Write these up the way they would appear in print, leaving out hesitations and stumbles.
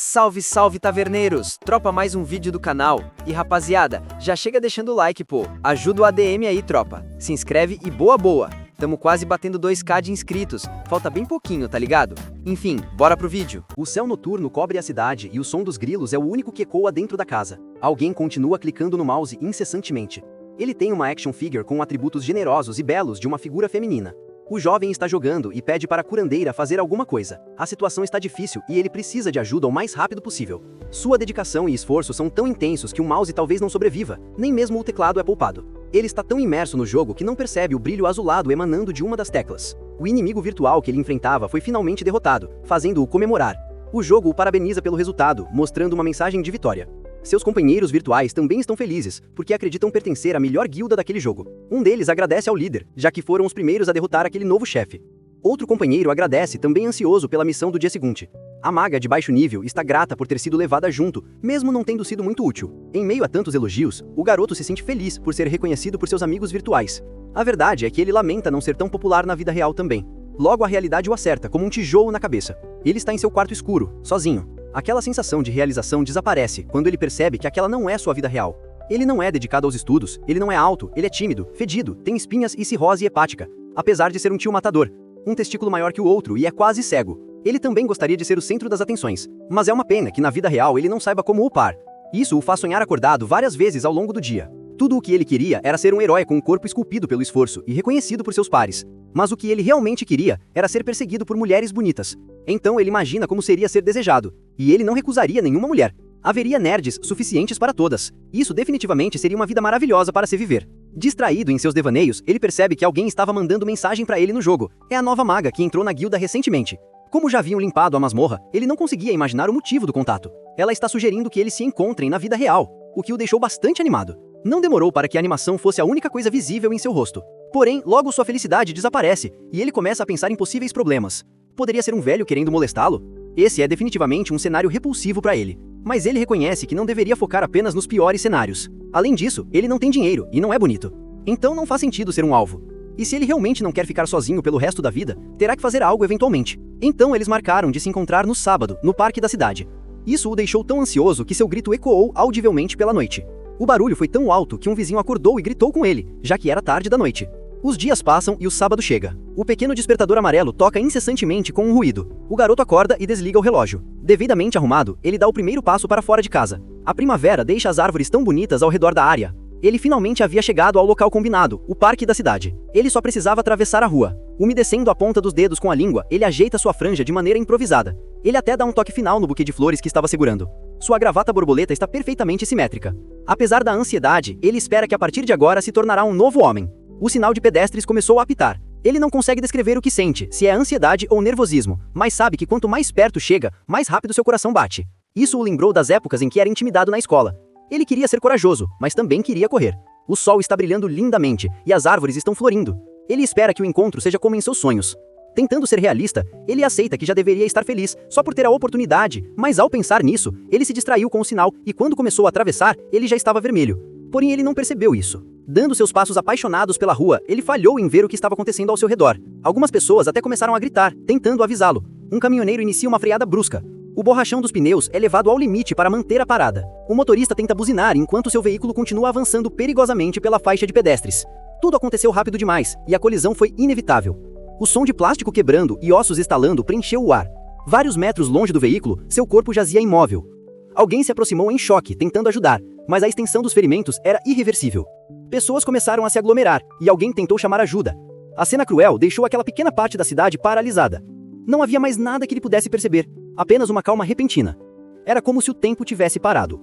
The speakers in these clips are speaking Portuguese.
Salve, salve taverneiros! Tropa, mais um vídeo do canal. E rapaziada, já chega deixando o like, pô. Ajuda o ADM aí, tropa. Se inscreve e boa! Tamo quase batendo 2k de inscritos. Falta bem pouquinho, tá ligado? Enfim, bora pro vídeo. O céu noturno cobre a cidade e o som dos grilos é o único que ecoa dentro da casa. Alguém continua clicando no mouse incessantemente. Ele tem uma action figure com atributos generosos e belos de uma figura feminina. O jovem está jogando e pede para a curandeira fazer alguma coisa. A situação está difícil e ele precisa de ajuda o mais rápido possível. Sua dedicação e esforço são tão intensos que o mouse talvez não sobreviva, nem mesmo o teclado é poupado. Ele está tão imerso no jogo que não percebe o brilho azulado emanando de uma das teclas. O inimigo virtual que ele enfrentava foi finalmente derrotado, fazendo-o comemorar. O jogo o parabeniza pelo resultado, mostrando uma mensagem de vitória. Seus companheiros virtuais também estão felizes, porque acreditam pertencer à melhor guilda daquele jogo. Um deles agradece ao líder, já que foram os primeiros a derrotar aquele novo chefe. Outro companheiro agradece, também ansioso pela missão do dia seguinte. A maga de baixo nível está grata por ter sido levada junto, mesmo não tendo sido muito útil. Em meio a tantos elogios, o garoto se sente feliz por ser reconhecido por seus amigos virtuais. A verdade é que ele lamenta não ser tão popular na vida real também. Logo a realidade o acerta como um tijolo na cabeça. Ele está em seu quarto escuro, sozinho. Aquela sensação de realização desaparece quando ele percebe que aquela não é sua vida real. Ele não é dedicado aos estudos, ele não é alto, ele é tímido, fedido, tem espinhas e cirrose hepática, apesar de ser um tio matador, um testículo maior que o outro e é quase cego. Ele também gostaria de ser o centro das atenções, mas é uma pena que na vida real ele não saiba como upar. Isso o faz sonhar acordado várias vezes ao longo do dia. Tudo o que ele queria era ser um herói com um corpo esculpido pelo esforço e reconhecido por seus pares. Mas o que ele realmente queria era ser perseguido por mulheres bonitas. Então ele imagina como seria ser desejado. E ele não recusaria nenhuma mulher. Haveria nerds suficientes para todas. Isso definitivamente seria uma vida maravilhosa para se viver. Distraído em seus devaneios, ele percebe que alguém estava mandando mensagem para ele no jogo. É a nova maga que entrou na guilda recentemente. Como já haviam limpado a masmorra, ele não conseguia imaginar o motivo do contato. Ela está sugerindo que eles se encontrem na vida real, o que o deixou bastante animado. Não demorou para que a animação fosse a única coisa visível em seu rosto. Porém, logo sua felicidade desaparece, e ele começa a pensar em possíveis problemas. Poderia ser um velho querendo molestá-lo? Esse é definitivamente um cenário repulsivo para ele. Mas ele reconhece que não deveria focar apenas nos piores cenários. Além disso, ele não tem dinheiro e não é bonito. Então não faz sentido ser um alvo. E se ele realmente não quer ficar sozinho pelo resto da vida, terá que fazer algo eventualmente. Então eles marcaram de se encontrar no sábado, no parque da cidade. Isso o deixou tão ansioso que seu grito ecoou audivelmente pela noite. O barulho foi tão alto que um vizinho acordou e gritou com ele, já que era tarde da noite. Os dias passam e o sábado chega. O pequeno despertador amarelo toca incessantemente com um ruído. O garoto acorda e desliga o relógio. Devidamente arrumado, ele dá o primeiro passo para fora de casa. A primavera deixa as árvores tão bonitas ao redor da área. Ele finalmente havia chegado ao local combinado, o parque da cidade. Ele só precisava atravessar a rua. Umedecendo a ponta dos dedos com a língua, ele ajeita sua franja de maneira improvisada. Ele até dá um toque final no buquê de flores que estava segurando. Sua gravata borboleta está perfeitamente simétrica. Apesar da ansiedade, ele espera que a partir de agora se tornará um novo homem. O sinal de pedestres começou a apitar. Ele não consegue descrever o que sente, se é ansiedade ou nervosismo, mas sabe que quanto mais perto chega, mais rápido seu coração bate. Isso o lembrou das épocas em que era intimidado na escola. Ele queria ser corajoso, mas também queria correr. O sol está brilhando lindamente e as árvores estão florindo. Ele espera que o encontro seja como em seus sonhos. Tentando ser realista, ele aceita que já deveria estar feliz só por ter a oportunidade, mas ao pensar nisso, ele se distraiu com o sinal e quando começou a atravessar, ele já estava vermelho. Porém ele não percebeu isso. Dando seus passos apaixonados pela rua, ele falhou em ver o que estava acontecendo ao seu redor. Algumas pessoas até começaram a gritar, tentando avisá-lo. Um caminhoneiro inicia uma freada brusca. O borrachão dos pneus é levado ao limite para manter a parada. O motorista tenta buzinar enquanto seu veículo continua avançando perigosamente pela faixa de pedestres. Tudo aconteceu rápido demais, e a colisão foi inevitável. O som de plástico quebrando e ossos estalando preencheu o ar. Vários metros longe do veículo, seu corpo jazia imóvel. Alguém se aproximou em choque, tentando ajudar, mas a extensão dos ferimentos era irreversível. Pessoas começaram a se aglomerar, e alguém tentou chamar ajuda. A cena cruel deixou aquela pequena parte da cidade paralisada. Não havia mais nada que ele pudesse perceber, apenas uma calma repentina. Era como se o tempo tivesse parado.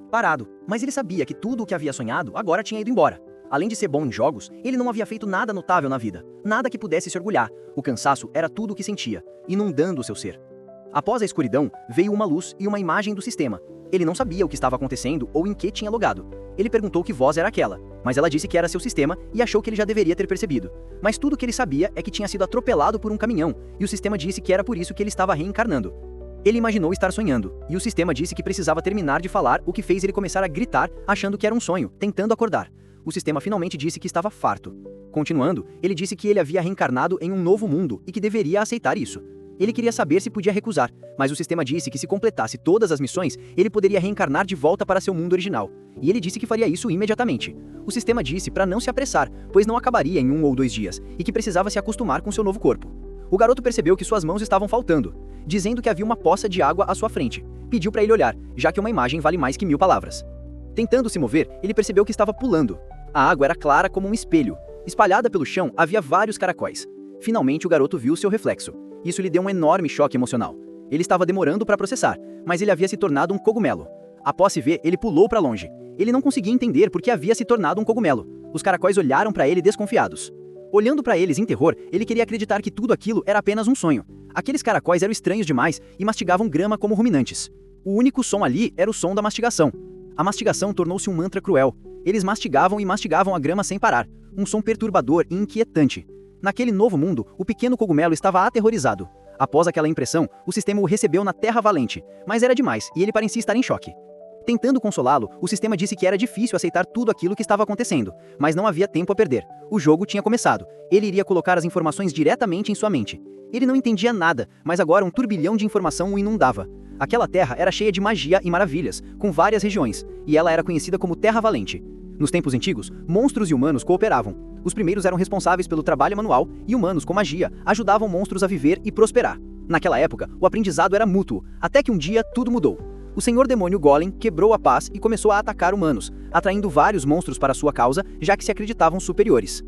Mas ele sabia que tudo o que havia sonhado agora tinha ido embora. Além de ser bom em jogos, ele não havia feito nada notável na vida, nada que pudesse se orgulhar. O cansaço era tudo o que sentia, inundando o seu ser. Após a escuridão, veio uma luz e uma imagem do sistema. Ele não sabia o que estava acontecendo ou em que tinha logado. Ele perguntou que voz era aquela, mas ela disse que era seu sistema e achou que ele já deveria ter percebido. Mas tudo o que ele sabia é que tinha sido atropelado por um caminhão, e o sistema disse que era por isso que ele estava reencarnando. Ele imaginou estar sonhando, e o sistema disse que precisava terminar de falar, o que fez ele começar a gritar, achando que era um sonho, tentando acordar. O sistema finalmente disse que estava farto. Continuando, ele disse que ele havia reencarnado em um novo mundo e que deveria aceitar isso. Ele queria saber se podia recusar, mas o sistema disse que se completasse todas as missões, ele poderia reencarnar de volta para seu mundo original. E ele disse que faria isso imediatamente. O sistema disse para não se apressar, pois não acabaria em 1 ou 2 dias, e que precisava se acostumar com seu novo corpo. O garoto percebeu que suas mãos estavam faltando, dizendo que havia uma poça de água à sua frente. Pediu para ele olhar, já que uma imagem vale mais que 1000 palavras. Tentando se mover, ele percebeu que estava pulando. A água era clara como um espelho. Espalhada pelo chão, havia vários caracóis. Finalmente o garoto viu seu reflexo. Isso lhe deu um enorme choque emocional. Ele estava demorando para processar, mas ele havia se tornado um cogumelo. Após se ver, ele pulou para longe. Ele não conseguia entender por que havia se tornado um cogumelo. Os caracóis olharam para ele desconfiados. Olhando para eles em terror, ele queria acreditar que tudo aquilo era apenas um sonho. Aqueles caracóis eram estranhos demais e mastigavam grama como ruminantes. O único som ali era o som da mastigação. A mastigação tornou-se um mantra cruel. Eles mastigavam e mastigavam a grama sem parar. Um som perturbador e inquietante. Naquele novo mundo, o pequeno cogumelo estava aterrorizado. Após aquela impressão, o sistema o recebeu na Terra Valente, mas era demais e ele parecia estar em choque. Tentando consolá-lo, o sistema disse que era difícil aceitar tudo aquilo que estava acontecendo, mas não havia tempo a perder. O jogo tinha começado. Ele iria colocar as informações diretamente em sua mente. Ele não entendia nada, mas agora um turbilhão de informação o inundava. Aquela terra era cheia de magia e maravilhas, com várias regiões, e ela era conhecida como Terra Valente. Nos tempos antigos, monstros e humanos cooperavam. Os primeiros eram responsáveis pelo trabalho manual e humanos com magia ajudavam monstros a viver e prosperar. Naquela época, o aprendizado era mútuo, até que um dia tudo mudou. O senhor demônio Golem quebrou a paz e começou a atacar humanos, atraindo vários monstros para sua causa, já que se acreditavam superiores.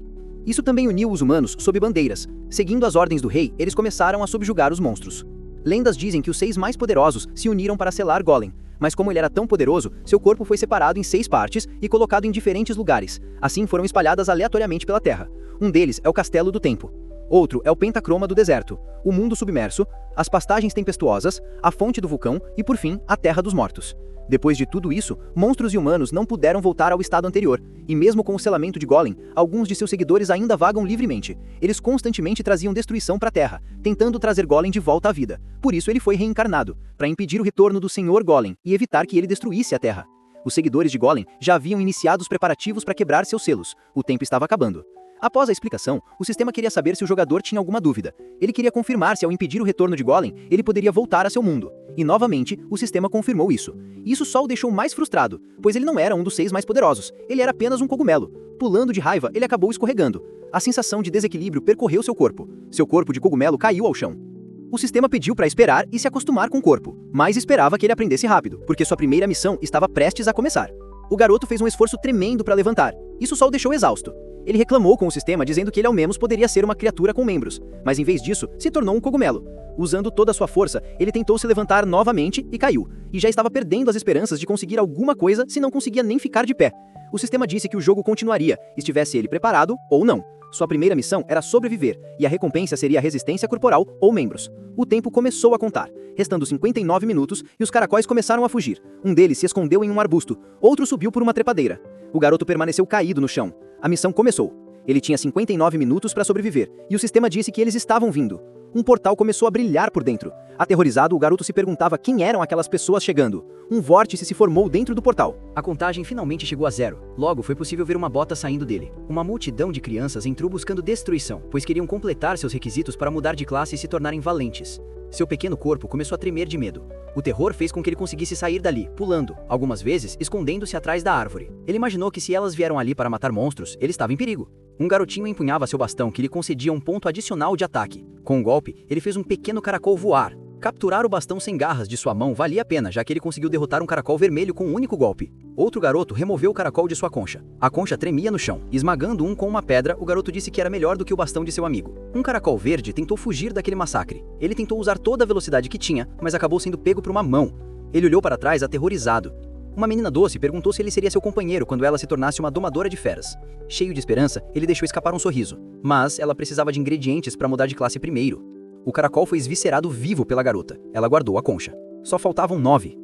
Isso também uniu os humanos sob bandeiras. Seguindo as ordens do rei, eles começaram a subjugar os monstros. Lendas dizem que os 6 mais poderosos se uniram para selar Golem, mas como ele era tão poderoso, seu corpo foi separado em 6 partes e colocado em diferentes lugares. Assim foram espalhadas aleatoriamente pela terra. Um deles é o Castelo do Tempo. Outro é o Pentacroma do Deserto, o Mundo Submerso, as Pastagens Tempestuosas, a Fonte do Vulcão e, por fim, a Terra dos Mortos. Depois de tudo isso, monstros e humanos não puderam voltar ao estado anterior, e mesmo com o selamento de Golem, alguns de seus seguidores ainda vagam livremente. Eles constantemente traziam destruição para a Terra, tentando trazer Golem de volta à vida. Por isso ele foi reencarnado, para impedir o retorno do Senhor Golem e evitar que ele destruísse a Terra. Os seguidores de Golem já haviam iniciado os preparativos para quebrar seus selos. O tempo estava acabando. Após a explicação, o sistema queria saber se o jogador tinha alguma dúvida. Ele queria confirmar se ao impedir o retorno de Golem, ele poderia voltar a seu mundo. E novamente, o sistema confirmou isso. Isso só o deixou mais frustrado, pois ele não era um dos 6 mais poderosos, ele era apenas um cogumelo. Pulando de raiva, ele acabou escorregando. A sensação de desequilíbrio percorreu seu corpo. Seu corpo de cogumelo caiu ao chão. O sistema pediu para esperar e se acostumar com o corpo, mas esperava que ele aprendesse rápido, porque sua primeira missão estava prestes a começar. O garoto fez um esforço tremendo para levantar. Isso só o deixou exausto. Ele reclamou com o sistema dizendo que ele ao menos poderia ser uma criatura com membros, mas em vez disso, se tornou um cogumelo. Usando toda a sua força, ele tentou se levantar novamente e caiu, e já estava perdendo as esperanças de conseguir alguma coisa se não conseguia nem ficar de pé. O sistema disse que o jogo continuaria, estivesse ele preparado ou não. Sua primeira missão era sobreviver, e a recompensa seria resistência corporal ou membros. O tempo começou a contar, restando 59 minutos, e os caracóis começaram a fugir. Um deles se escondeu em um arbusto, outro subiu por uma trepadeira. O garoto permaneceu caído no chão. A missão começou. Ele tinha 59 minutos para sobreviver, e o sistema disse que eles estavam vindo. Um portal começou a brilhar por dentro. Aterrorizado, o garoto se perguntava quem eram aquelas pessoas chegando. Um vórtice se formou dentro do portal. A contagem finalmente chegou a 0. Logo, foi possível ver uma bota saindo dele. Uma multidão de crianças entrou buscando destruição, pois queriam completar seus requisitos para mudar de classe e se tornarem valentes. Seu pequeno corpo começou a tremer de medo. O terror fez com que ele conseguisse sair dali, pulando, algumas vezes escondendo-se atrás da árvore. Ele imaginou que se elas vieram ali para matar monstros, ele estava em perigo. Um garotinho empunhava seu bastão que lhe concedia um ponto adicional de ataque. Com um golpe, ele fez um pequeno caracol voar. Capturar o bastão sem garras de sua mão valia a pena, já que ele conseguiu derrotar um caracol vermelho com um único golpe. Outro garoto removeu o caracol de sua concha. A concha tremia no chão. Esmagando um com uma pedra, o garoto disse que era melhor do que o bastão de seu amigo. Um caracol verde tentou fugir daquele massacre. Ele tentou usar toda a velocidade que tinha, mas acabou sendo pego por uma mão. Ele olhou para trás aterrorizado. Uma menina doce perguntou se ele seria seu companheiro quando ela se tornasse uma domadora de feras. Cheio de esperança, ele deixou escapar um sorriso. Mas ela precisava de ingredientes para mudar de classe primeiro. O caracol foi esviscerado vivo pela garota. Ela guardou a concha. Só faltavam 9.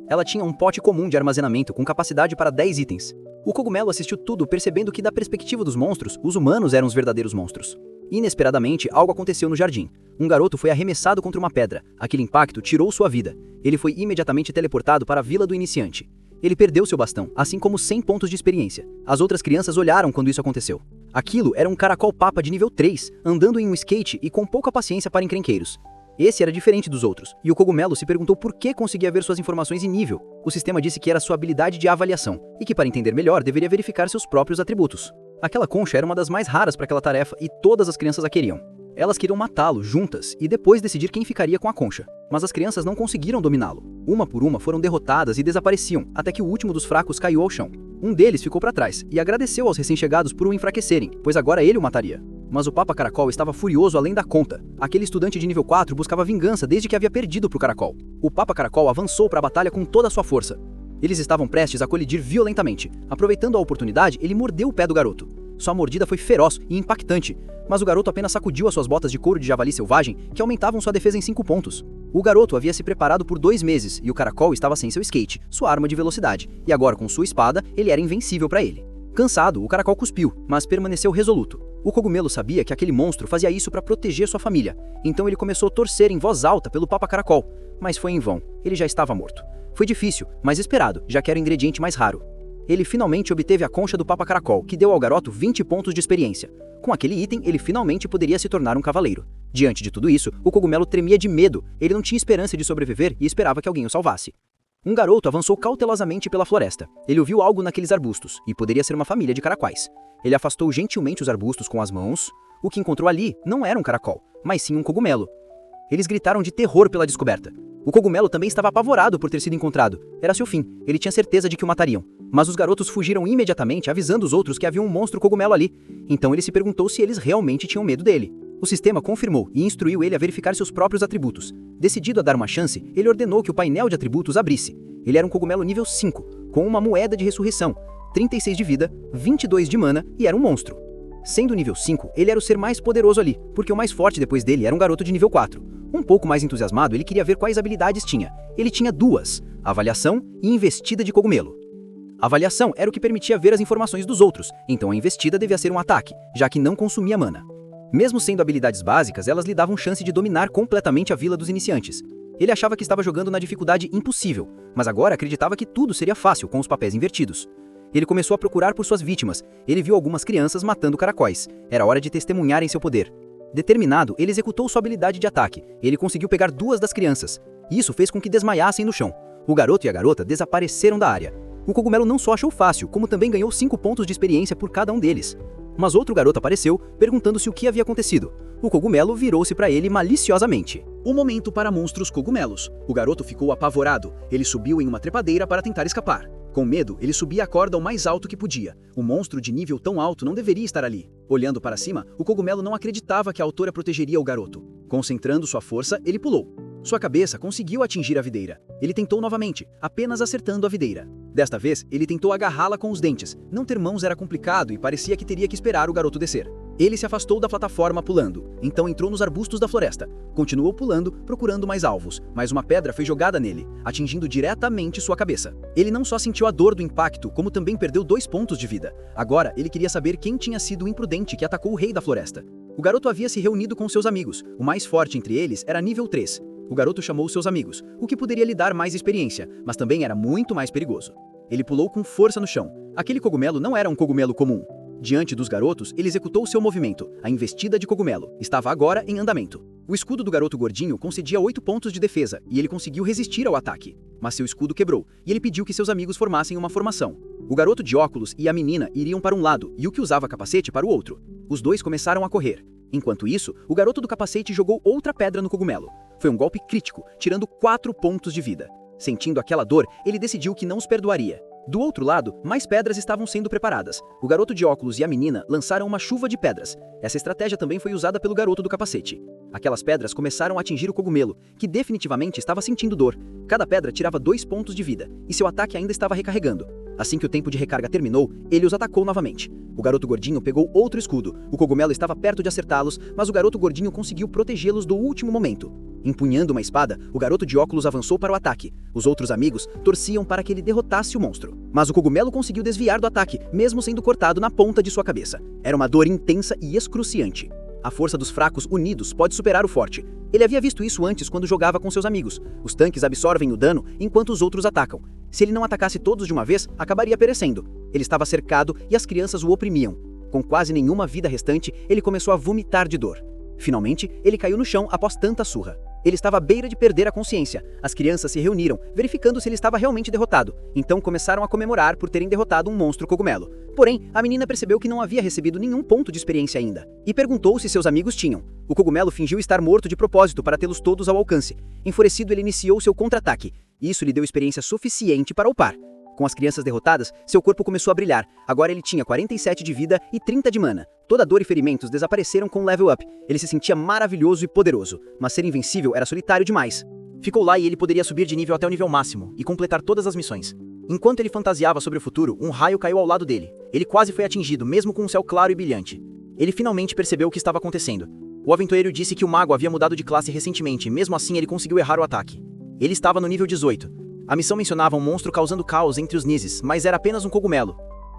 Ela tinha um pote comum de armazenamento com capacidade para 10 itens. O cogumelo assistiu tudo, percebendo que, da perspectiva dos monstros, os humanos eram os verdadeiros monstros. Inesperadamente, algo aconteceu no jardim. Um garoto foi arremessado contra uma pedra. Aquele impacto tirou sua vida. Ele foi imediatamente teleportado para a Vila do Iniciante. Ele perdeu seu bastão, assim como 100 pontos de experiência. As outras crianças olharam quando isso aconteceu. Aquilo era um caracol papa de nível 3, andando em um skate e com pouca paciência para encrenqueiros. Esse era diferente dos outros, e o cogumelo se perguntou por que conseguia ver suas informações em nível. O sistema disse que era sua habilidade de avaliação, e que para entender melhor deveria verificar seus próprios atributos. Aquela concha era uma das mais raras para aquela tarefa e todas as crianças a queriam. Elas queriam matá-lo juntas e depois decidir quem ficaria com a concha. Mas as crianças não conseguiram dominá-lo. Uma por uma foram derrotadas e desapareciam, até que o último dos fracos caiu ao chão. Um deles ficou para trás e agradeceu aos recém-chegados por o enfraquecerem, pois agora ele o mataria. Mas o Papa Caracol estava furioso além da conta. Aquele estudante de nível 4 buscava vingança desde que havia perdido para o Caracol. O Papa Caracol avançou para a batalha com toda a sua força. Eles estavam prestes a colidir violentamente. Aproveitando a oportunidade, ele mordeu o pé do garoto. Sua mordida foi feroz e impactante, mas o garoto apenas sacudiu as suas botas de couro de javali selvagem, que aumentavam sua defesa em 5 pontos. O garoto havia se preparado por 2 meses, e o Caracol estava sem seu skate, sua arma de velocidade, e agora com sua espada, ele era invencível para ele. Cansado, o Caracol cuspiu, mas permaneceu resoluto. O cogumelo sabia que aquele monstro fazia isso para proteger sua família, então ele começou a torcer em voz alta pelo Papa Caracol, mas foi em vão, ele já estava morto. Foi difícil, mas esperado, já que era o ingrediente mais raro. Ele finalmente obteve a concha do Papa Caracol, que deu ao garoto 20 pontos de experiência. Com aquele item, ele finalmente poderia se tornar um cavaleiro. Diante de tudo isso, o cogumelo tremia de medo, ele não tinha esperança de sobreviver e esperava que alguém o salvasse. Um garoto avançou cautelosamente pela floresta. Ele ouviu algo naqueles arbustos, e poderia ser uma família de caraquais. Ele afastou gentilmente os arbustos com as mãos. O que encontrou ali não era um caracol, mas sim um cogumelo. Eles gritaram de terror pela descoberta. O cogumelo também estava apavorado por ter sido encontrado. Era seu fim, ele tinha certeza de que o matariam. Mas os garotos fugiram imediatamente, avisando os outros que havia um monstro cogumelo ali. Então ele se perguntou se eles realmente tinham medo dele. O sistema confirmou e instruiu ele a verificar seus próprios atributos. Decidido a dar uma chance, ele ordenou que o painel de atributos abrisse. Ele era um cogumelo nível 5, com uma moeda de ressurreição, 36 de vida, 22 de mana e era um monstro. Sendo nível 5, ele era o ser mais poderoso ali, porque o mais forte depois dele era um garoto de nível 4. Um pouco mais entusiasmado, ele queria ver quais habilidades tinha. Ele tinha 2, avaliação e investida de cogumelo. A avaliação era o que permitia ver as informações dos outros, então a investida devia ser um ataque, já que não consumia mana. Mesmo sendo habilidades básicas, elas lhe davam chance de dominar completamente a vila dos iniciantes. Ele achava que estava jogando na dificuldade impossível, mas agora acreditava que tudo seria fácil com os papéis invertidos. Ele começou a procurar por suas vítimas. Ele viu algumas crianças matando caracóis. Era hora de testemunharem seu poder. Determinado, ele executou sua habilidade de ataque. Ele conseguiu pegar 2 das crianças. Isso fez com que desmaiassem no chão. O garoto e a garota desapareceram da área. O cogumelo não só achou fácil, como também ganhou 5 pontos de experiência por cada um deles. Mas outro garoto apareceu, perguntando-se o que havia acontecido. O cogumelo virou-se para ele maliciosamente. O momento para monstros cogumelos. O garoto ficou apavorado. Ele subiu em uma trepadeira para tentar escapar. Com medo, ele subia a corda o mais alto que podia. O monstro de nível tão alto não deveria estar ali. Olhando para cima, o cogumelo não acreditava que a altura protegeria o garoto. Concentrando sua força, ele pulou. Sua cabeça conseguiu atingir a videira. Ele tentou novamente, apenas acertando a videira. Desta vez, ele tentou agarrá-la com os dentes. Não ter mãos era complicado e parecia que teria que esperar o garoto descer. Ele se afastou da plataforma pulando, então entrou nos arbustos da floresta. Continuou pulando, procurando mais alvos, mas uma pedra foi jogada nele, atingindo diretamente sua cabeça. Ele não só sentiu a dor do impacto, como também perdeu 2 pontos de vida. Agora, ele queria saber quem tinha sido o imprudente que atacou o rei da floresta. O garoto havia se reunido com seus amigos. O mais forte entre eles era nível 3. O garoto chamou seus amigos, o que poderia lhe dar mais experiência, mas também era muito mais perigoso. Ele pulou com força no chão. Aquele cogumelo não era um cogumelo comum. Diante dos garotos, ele executou seu movimento. A investida de cogumelo estava agora em andamento. O escudo do garoto gordinho concedia 8 pontos de defesa, e ele conseguiu resistir ao ataque. Mas seu escudo quebrou, e ele pediu que seus amigos formassem uma formação. O garoto de óculos e a menina iriam para um lado, e o que usava capacete para o outro. Os dois começaram a correr. Enquanto isso, o garoto do capacete jogou outra pedra no cogumelo. Foi um golpe crítico, tirando 4 pontos de vida. Sentindo aquela dor, ele decidiu que não os perdoaria. Do outro lado, mais pedras estavam sendo preparadas. O garoto de óculos e a menina lançaram uma chuva de pedras. Essa estratégia também foi usada pelo garoto do capacete. Aquelas pedras começaram a atingir o cogumelo, que definitivamente estava sentindo dor. Cada pedra tirava 2 pontos de vida, e seu ataque ainda estava recarregando. Assim que o tempo de recarga terminou, ele os atacou novamente. O garoto gordinho pegou outro escudo. O cogumelo estava perto de acertá-los, mas o garoto gordinho conseguiu protegê-los do último momento. Empunhando uma espada, o garoto de óculos avançou para o ataque. Os outros amigos torciam para que ele derrotasse o monstro. Mas o cogumelo conseguiu desviar do ataque, mesmo sendo cortado na ponta de sua cabeça. Era uma dor intensa e excruciante. A força dos fracos unidos pode superar o forte. Ele havia visto isso antes quando jogava com seus amigos. Os tanques absorvem o dano enquanto os outros atacam. Se ele não atacasse todos de uma vez, acabaria perecendo. Ele estava cercado e as crianças o oprimiam. Com quase nenhuma vida restante, ele começou a vomitar de dor. Finalmente, ele caiu no chão após tanta surra. Ele estava à beira de perder a consciência. As crianças se reuniram, verificando se ele estava realmente derrotado. Então começaram a comemorar por terem derrotado um monstro cogumelo. Porém, a menina percebeu que não havia recebido nenhum ponto de experiência ainda, e perguntou se seus amigos tinham. O cogumelo fingiu estar morto de propósito para tê-los todos ao alcance. Enfurecido, ele iniciou seu contra-ataque. Isso lhe deu experiência suficiente para upar. Com as crianças derrotadas, seu corpo começou a brilhar. Agora ele tinha 47 de vida e 30 de mana. Toda dor e ferimentos desapareceram com o level up. Ele se sentia maravilhoso e poderoso, mas ser invencível era solitário demais. Ficou lá e ele poderia subir de nível até o nível máximo e completar todas as missões. Enquanto ele fantasiava sobre o futuro, um raio caiu ao lado dele. Ele quase foi atingido, mesmo com um céu claro e brilhante. Ele finalmente percebeu o que estava acontecendo. O aventureiro disse que o mago havia mudado de classe recentemente, mesmo assim ele conseguiu errar o ataque. Ele estava no nível 18. A missão mencionava um monstro causando caos entre os Nizes, mas era apenas um cogumelo.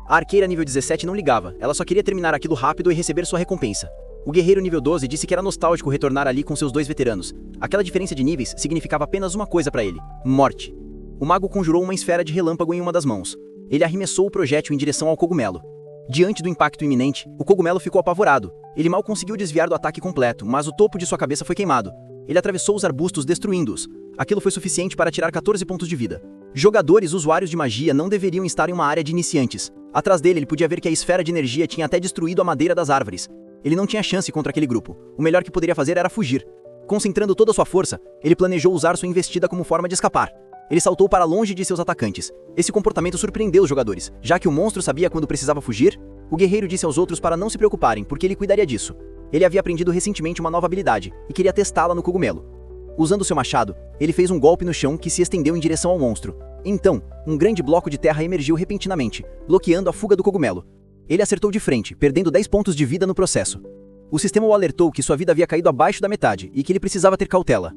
A arqueira nível 17 não ligava, ela só queria terminar aquilo rápido e receber sua recompensa. O guerreiro nível 12 disse que era nostálgico retornar ali com seus 2 veteranos. Aquela diferença de níveis significava apenas uma coisa para ele: morte. O mago conjurou uma esfera de relâmpago em uma das mãos. Ele arremessou o projétil em direção ao cogumelo. Diante do impacto iminente, o cogumelo ficou apavorado. Ele mal conseguiu desviar do ataque completo, mas o topo de sua cabeça foi queimado. Ele atravessou os arbustos, destruindo-os. Aquilo foi suficiente para tirar 14 pontos de vida. Jogadores usuários de magia não deveriam estar em uma área de iniciantes. Atrás dele, ele podia ver que a esfera de energia tinha até destruído a madeira das árvores. Ele não tinha chance contra aquele grupo. O melhor que poderia fazer era fugir. Concentrando toda sua força, ele planejou usar sua investida como forma de escapar. Ele saltou para longe de seus atacantes. Esse comportamento surpreendeu os jogadores. Já que o monstro sabia quando precisava fugir, o guerreiro disse aos outros para não se preocuparem, porque ele cuidaria disso. Ele havia aprendido recentemente uma nova habilidade e queria testá-la no cogumelo. Usando seu machado, ele fez um golpe no chão que se estendeu em direção ao monstro. Então, um grande bloco de terra emergiu repentinamente, bloqueando a fuga do cogumelo. Ele acertou de frente, perdendo 10 pontos de vida no processo. O sistema o alertou que sua vida havia caído abaixo da metade e que ele precisava ter cautela.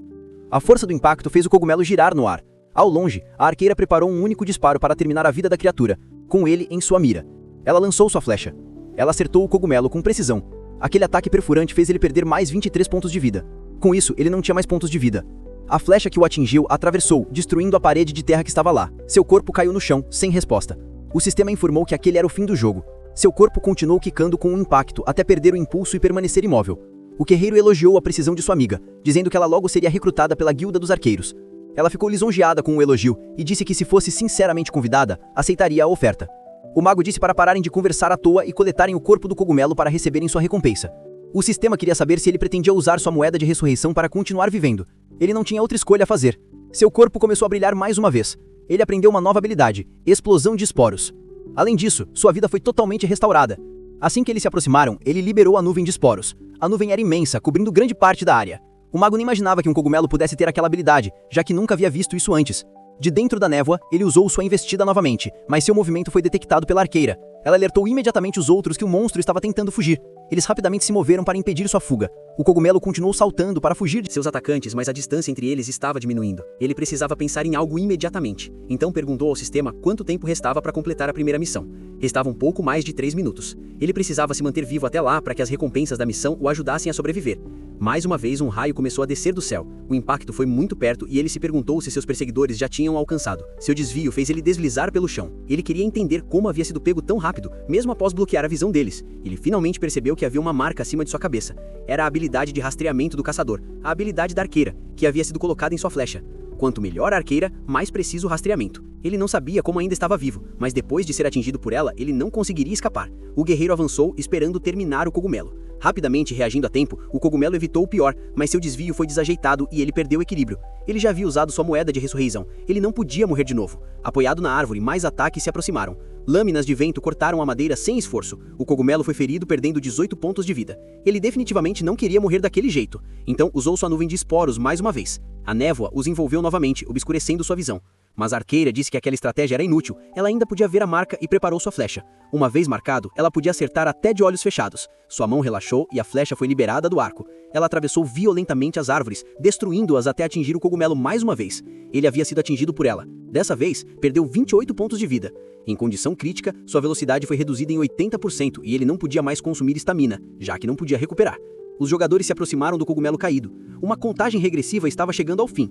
A força do impacto fez o cogumelo girar no ar. Ao longe, a arqueira preparou um único disparo para terminar a vida da criatura, com ele em sua mira. Ela lançou sua flecha. Ela acertou o cogumelo com precisão. Aquele ataque perfurante fez ele perder mais 23 pontos de vida. Com isso, ele não tinha mais pontos de vida. A flecha que o atingiu atravessou, destruindo a parede de terra que estava lá. Seu corpo caiu no chão, sem resposta. O sistema informou que aquele era o fim do jogo. Seu corpo continuou quicando com um impacto, até perder o impulso e permanecer imóvel. O guerreiro elogiou a precisão de sua amiga, dizendo que ela logo seria recrutada pela Guilda dos Arqueiros. Ela ficou lisonjeada com o elogio e disse que se fosse sinceramente convidada, aceitaria a oferta. O mago disse para pararem de conversar à toa e coletarem o corpo do cogumelo para receberem sua recompensa. O sistema queria saber se ele pretendia usar sua moeda de ressurreição para continuar vivendo. Ele não tinha outra escolha a fazer. Seu corpo começou a brilhar mais uma vez. Ele aprendeu uma nova habilidade: explosão de esporos. Além disso, sua vida foi totalmente restaurada. Assim que eles se aproximaram, ele liberou a nuvem de esporos. A nuvem era imensa, cobrindo grande parte da área. O mago nem imaginava que um cogumelo pudesse ter aquela habilidade, já que nunca havia visto isso antes. De dentro da névoa, ele usou sua investida novamente, mas seu movimento foi detectado pela arqueira. Ela alertou imediatamente os outros que o monstro estava tentando fugir. Eles rapidamente se moveram para impedir sua fuga. O cogumelo continuou saltando para fugir de seus atacantes, mas a distância entre eles estava diminuindo. Ele precisava pensar em algo imediatamente. Então perguntou ao sistema quanto tempo restava para completar a primeira missão. Restava um pouco mais de 3 minutos. Ele precisava se manter vivo até lá para que as recompensas da missão o ajudassem a sobreviver. Mais uma vez, um raio começou a descer do céu. O impacto foi muito perto e ele se perguntou se seus perseguidores já tinham alcançado. Seu desvio fez ele deslizar pelo chão. Ele queria entender como havia sido pego tão rápido, mesmo após bloquear a visão deles. Ele finalmente percebeu que havia uma marca acima de sua cabeça. Era a habilidade de rastreamento do caçador, a habilidade da arqueira, que havia sido colocada em sua flecha. Quanto melhor a arqueira, mais preciso o rastreamento. Ele não sabia como ainda estava vivo, mas depois de ser atingido por ela, ele não conseguiria escapar. O guerreiro avançou, esperando terminar o cogumelo. Rapidamente reagindo a tempo, o cogumelo evitou o pior, mas seu desvio foi desajeitado e ele perdeu o equilíbrio. Ele já havia usado sua moeda de ressurreição. Ele não podia morrer de novo. Apoiado na árvore, mais ataques se aproximaram. Lâminas de vento cortaram a madeira sem esforço. O cogumelo foi ferido, perdendo 18 pontos de vida. Ele definitivamente não queria morrer daquele jeito. Então usou sua nuvem de esporos mais uma vez. A névoa os envolveu novamente, obscurecendo sua visão. Mas a arqueira disse que aquela estratégia era inútil. Ela ainda podia ver a marca e preparou sua flecha. Uma vez marcado, ela podia acertar até de olhos fechados. Sua mão relaxou e a flecha foi liberada do arco. Ela atravessou violentamente as árvores, destruindo-as até atingir o cogumelo mais uma vez. Ele havia sido atingido por ela. Dessa vez, perdeu 28 pontos de vida. Em condição crítica, sua velocidade foi reduzida em 80% e ele não podia mais consumir estamina, já que não podia recuperar. Os jogadores se aproximaram do cogumelo caído. Uma contagem regressiva estava chegando ao fim.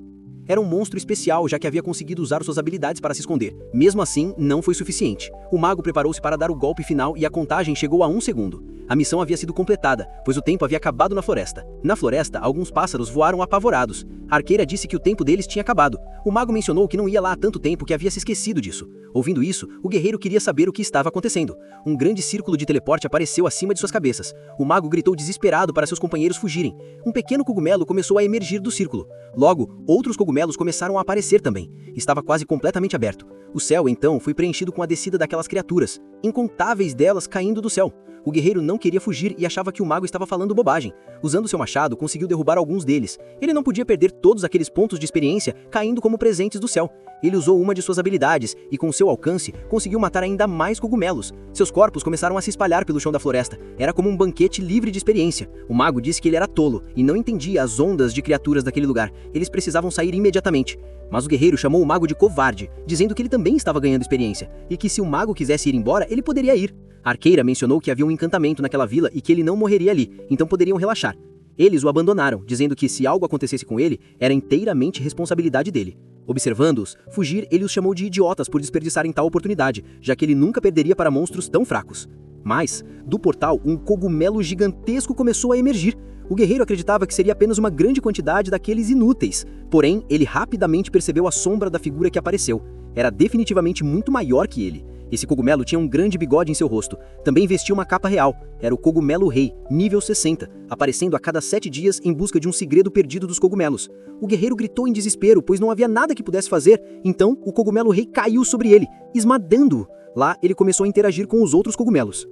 Era um monstro especial, já que havia conseguido usar suas habilidades para se esconder. Mesmo assim, não foi suficiente. O mago preparou-se para dar o golpe final e a contagem chegou a 1 segundo. A missão havia sido completada, pois o tempo havia acabado na floresta. Na floresta, alguns pássaros voaram apavorados. A arqueira disse que o tempo deles tinha acabado. O mago mencionou que não ia lá há tanto tempo que havia se esquecido disso. Ouvindo isso, o guerreiro queria saber o que estava acontecendo. Um grande círculo de teleporte apareceu acima de suas cabeças. O mago gritou desesperado para seus companheiros fugirem. Um pequeno cogumelo começou a emergir do círculo. Logo, outros cogumelos começaram a aparecer também. Estava quase completamente aberto. O céu, então, foi preenchido com a descida daquelas criaturas, incontáveis delas caindo do céu. O guerreiro não queria fugir e achava que o mago estava falando bobagem. Usando seu machado, conseguiu derrubar alguns deles. Ele não podia perder todos aqueles pontos de experiência caindo como presentes do céu. Ele usou uma de suas habilidades e, com seu alcance, conseguiu matar ainda mais cogumelos. Seus corpos começaram a se espalhar pelo chão da floresta. Era como um banquete livre de experiência. O mago disse que ele era tolo e não entendia as ondas de criaturas daquele lugar. Eles precisavam sair imediatamente. Mas o guerreiro chamou o mago de covarde, dizendo que ele também estava ganhando experiência, e que se o mago quisesse ir embora, ele poderia ir. A arqueira mencionou que havia um encantamento naquela vila e que ele não morreria ali, então poderiam relaxar. Eles o abandonaram, dizendo que se algo acontecesse com ele, era inteiramente responsabilidade dele. Observando-os fugir, ele os chamou de idiotas por desperdiçarem tal oportunidade, já que ele nunca perderia para monstros tão fracos. Mas, do portal, um cogumelo gigantesco começou a emergir. O guerreiro acreditava que seria apenas uma grande quantidade daqueles inúteis. Porém, ele rapidamente percebeu a sombra da figura que apareceu. Era definitivamente muito maior que ele. Esse cogumelo tinha um grande bigode em seu rosto. Também vestia uma capa real. Era o Cogumelo Rei, nível 60, aparecendo a cada 7 dias em busca de um segredo perdido dos cogumelos. O guerreiro gritou em desespero, pois não havia nada que pudesse fazer. Então, o Cogumelo Rei caiu sobre ele, esmagando-o. Lá, ele começou a interagir com os outros cogumelos.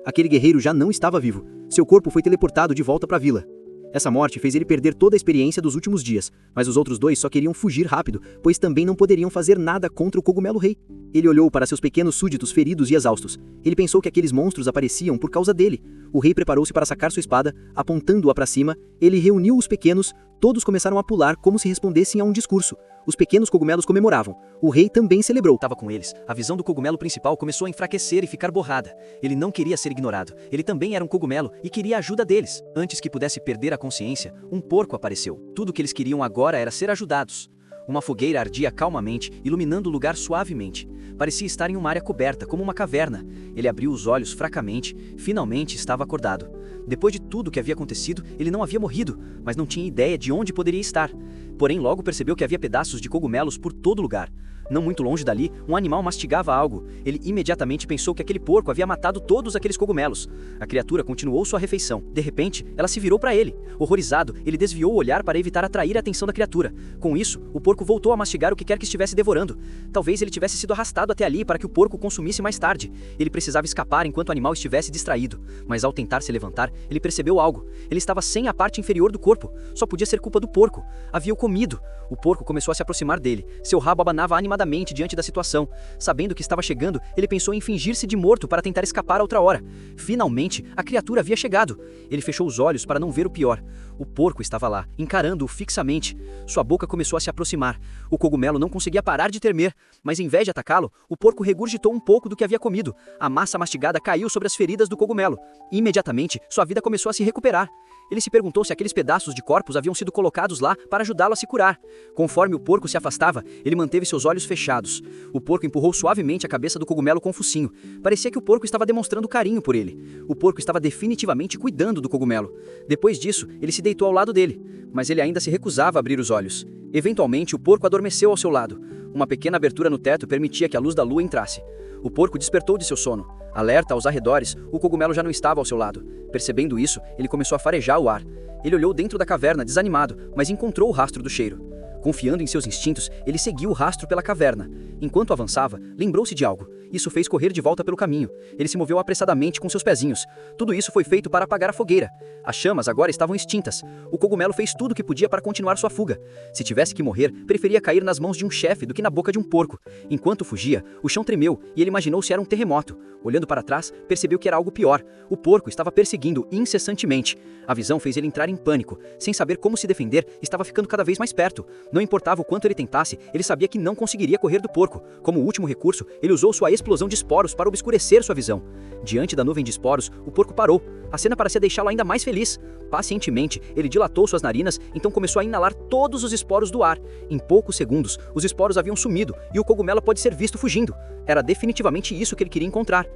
Aquele guerreiro já não estava vivo. Seu corpo foi teleportado de volta para a vila. Essa morte fez ele perder toda a experiência dos últimos dias, mas os outros dois só queriam fugir rápido, pois também não poderiam fazer nada contra o Cogumelo Rei. Ele olhou para seus pequenos súditos feridos e exaustos. Ele pensou que aqueles monstros apareciam por causa dele. O rei preparou-se para sacar sua espada, apontando-a para cima. Ele reuniu os pequenos, todos começaram a pular como se respondessem a um discurso. Os pequenos cogumelos comemoravam. O rei também celebrou. Estava com eles. A visão do cogumelo principal começou a enfraquecer e ficar borrada. Ele não queria ser ignorado. Ele também era um cogumelo e queria a ajuda deles. Antes que pudesse perder a consciência, um porco apareceu. Tudo o que eles queriam agora era ser ajudados. Uma fogueira ardia calmamente, iluminando o lugar suavemente. Parecia estar em uma área coberta, como uma caverna. Ele abriu os olhos fracamente. Finalmente estava acordado. Depois de tudo o que havia acontecido, ele não havia morrido, mas não tinha ideia de onde poderia estar. Porém, logo percebeu que havia pedaços de cogumelos por todo lugar. Não muito longe dali, um animal mastigava algo. Ele imediatamente pensou que aquele porco havia matado todos aqueles cogumelos. A criatura continuou sua refeição. De repente, ela se virou para ele. Horrorizado, ele desviou o olhar para evitar atrair a atenção da criatura. Com isso, o porco voltou a mastigar o que quer que estivesse devorando. Talvez ele tivesse sido arrastado até ali para que o porco consumisse mais tarde. Ele precisava escapar enquanto o animal estivesse distraído. Mas ao tentar se levantar, ele percebeu algo. Ele estava sem a parte inferior do corpo. Só podia ser culpa do porco. Havia o comido. O porco começou a se aproximar dele. Seu rabo abanava animadamente diante da situação. Sabendo que estava chegando, ele pensou em fingir-se de morto para tentar escapar a outra hora. Finalmente, a criatura havia chegado. Ele fechou os olhos para não ver o pior. O porco estava lá, encarando-o fixamente. Sua boca começou a se aproximar. O cogumelo não conseguia parar de tremer, mas em vez de atacá-lo, o porco regurgitou um pouco do que havia comido. A massa mastigada caiu sobre as feridas do cogumelo. Imediatamente, sua vida começou a se recuperar. Ele se perguntou se aqueles pedaços de corpos haviam sido colocados lá para ajudá-lo a se curar. Conforme o porco se afastava, ele manteve seus olhos fechados. O porco empurrou suavemente a cabeça do cogumelo com o focinho. Parecia que o porco estava demonstrando carinho por ele. O porco estava definitivamente cuidando do cogumelo. Depois disso, ele se deitou ao lado dele, mas ele ainda se recusava a abrir os olhos. Eventualmente, o porco adormeceu ao seu lado. Uma pequena abertura no teto permitia que a luz da lua entrasse. O porco despertou de seu sono. Alerta aos arredores, o cogumelo já não estava ao seu lado. Percebendo isso, ele começou a farejar o ar. Ele olhou dentro da caverna, desanimado, mas encontrou o rastro do cheiro. Confiando em seus instintos, ele seguiu o rastro pela caverna. Enquanto avançava, lembrou-se de algo. Isso fez correr de volta pelo caminho. Ele se moveu apressadamente com seus pezinhos. Tudo isso foi feito para apagar a fogueira. As chamas agora estavam extintas. O cogumelo fez tudo o que podia para continuar sua fuga. Se tivesse que morrer, preferia cair nas mãos de um chefe do que na boca de um porco. Enquanto fugia, o chão tremeu e ele imaginou se era um terremoto. Olhando para trás, percebeu que era algo pior. O porco estava perseguindo incessantemente. A visão fez ele entrar em pânico. Sem saber como se defender, estava ficando cada vez mais perto. Não importava o quanto ele tentasse, ele sabia que não conseguiria correr do porco. Como último recurso, ele usou sua explosão de esporos para obscurecer sua visão. Diante da nuvem de esporos, o porco parou. A cena parecia deixá-lo ainda mais feliz. Pacientemente, ele dilatou suas narinas, então começou a inalar todos os esporos do ar. Em poucos segundos, os esporos haviam sumido e o cogumelo pode ser visto fugindo. Era definitivamente isso que ele queria encontrar.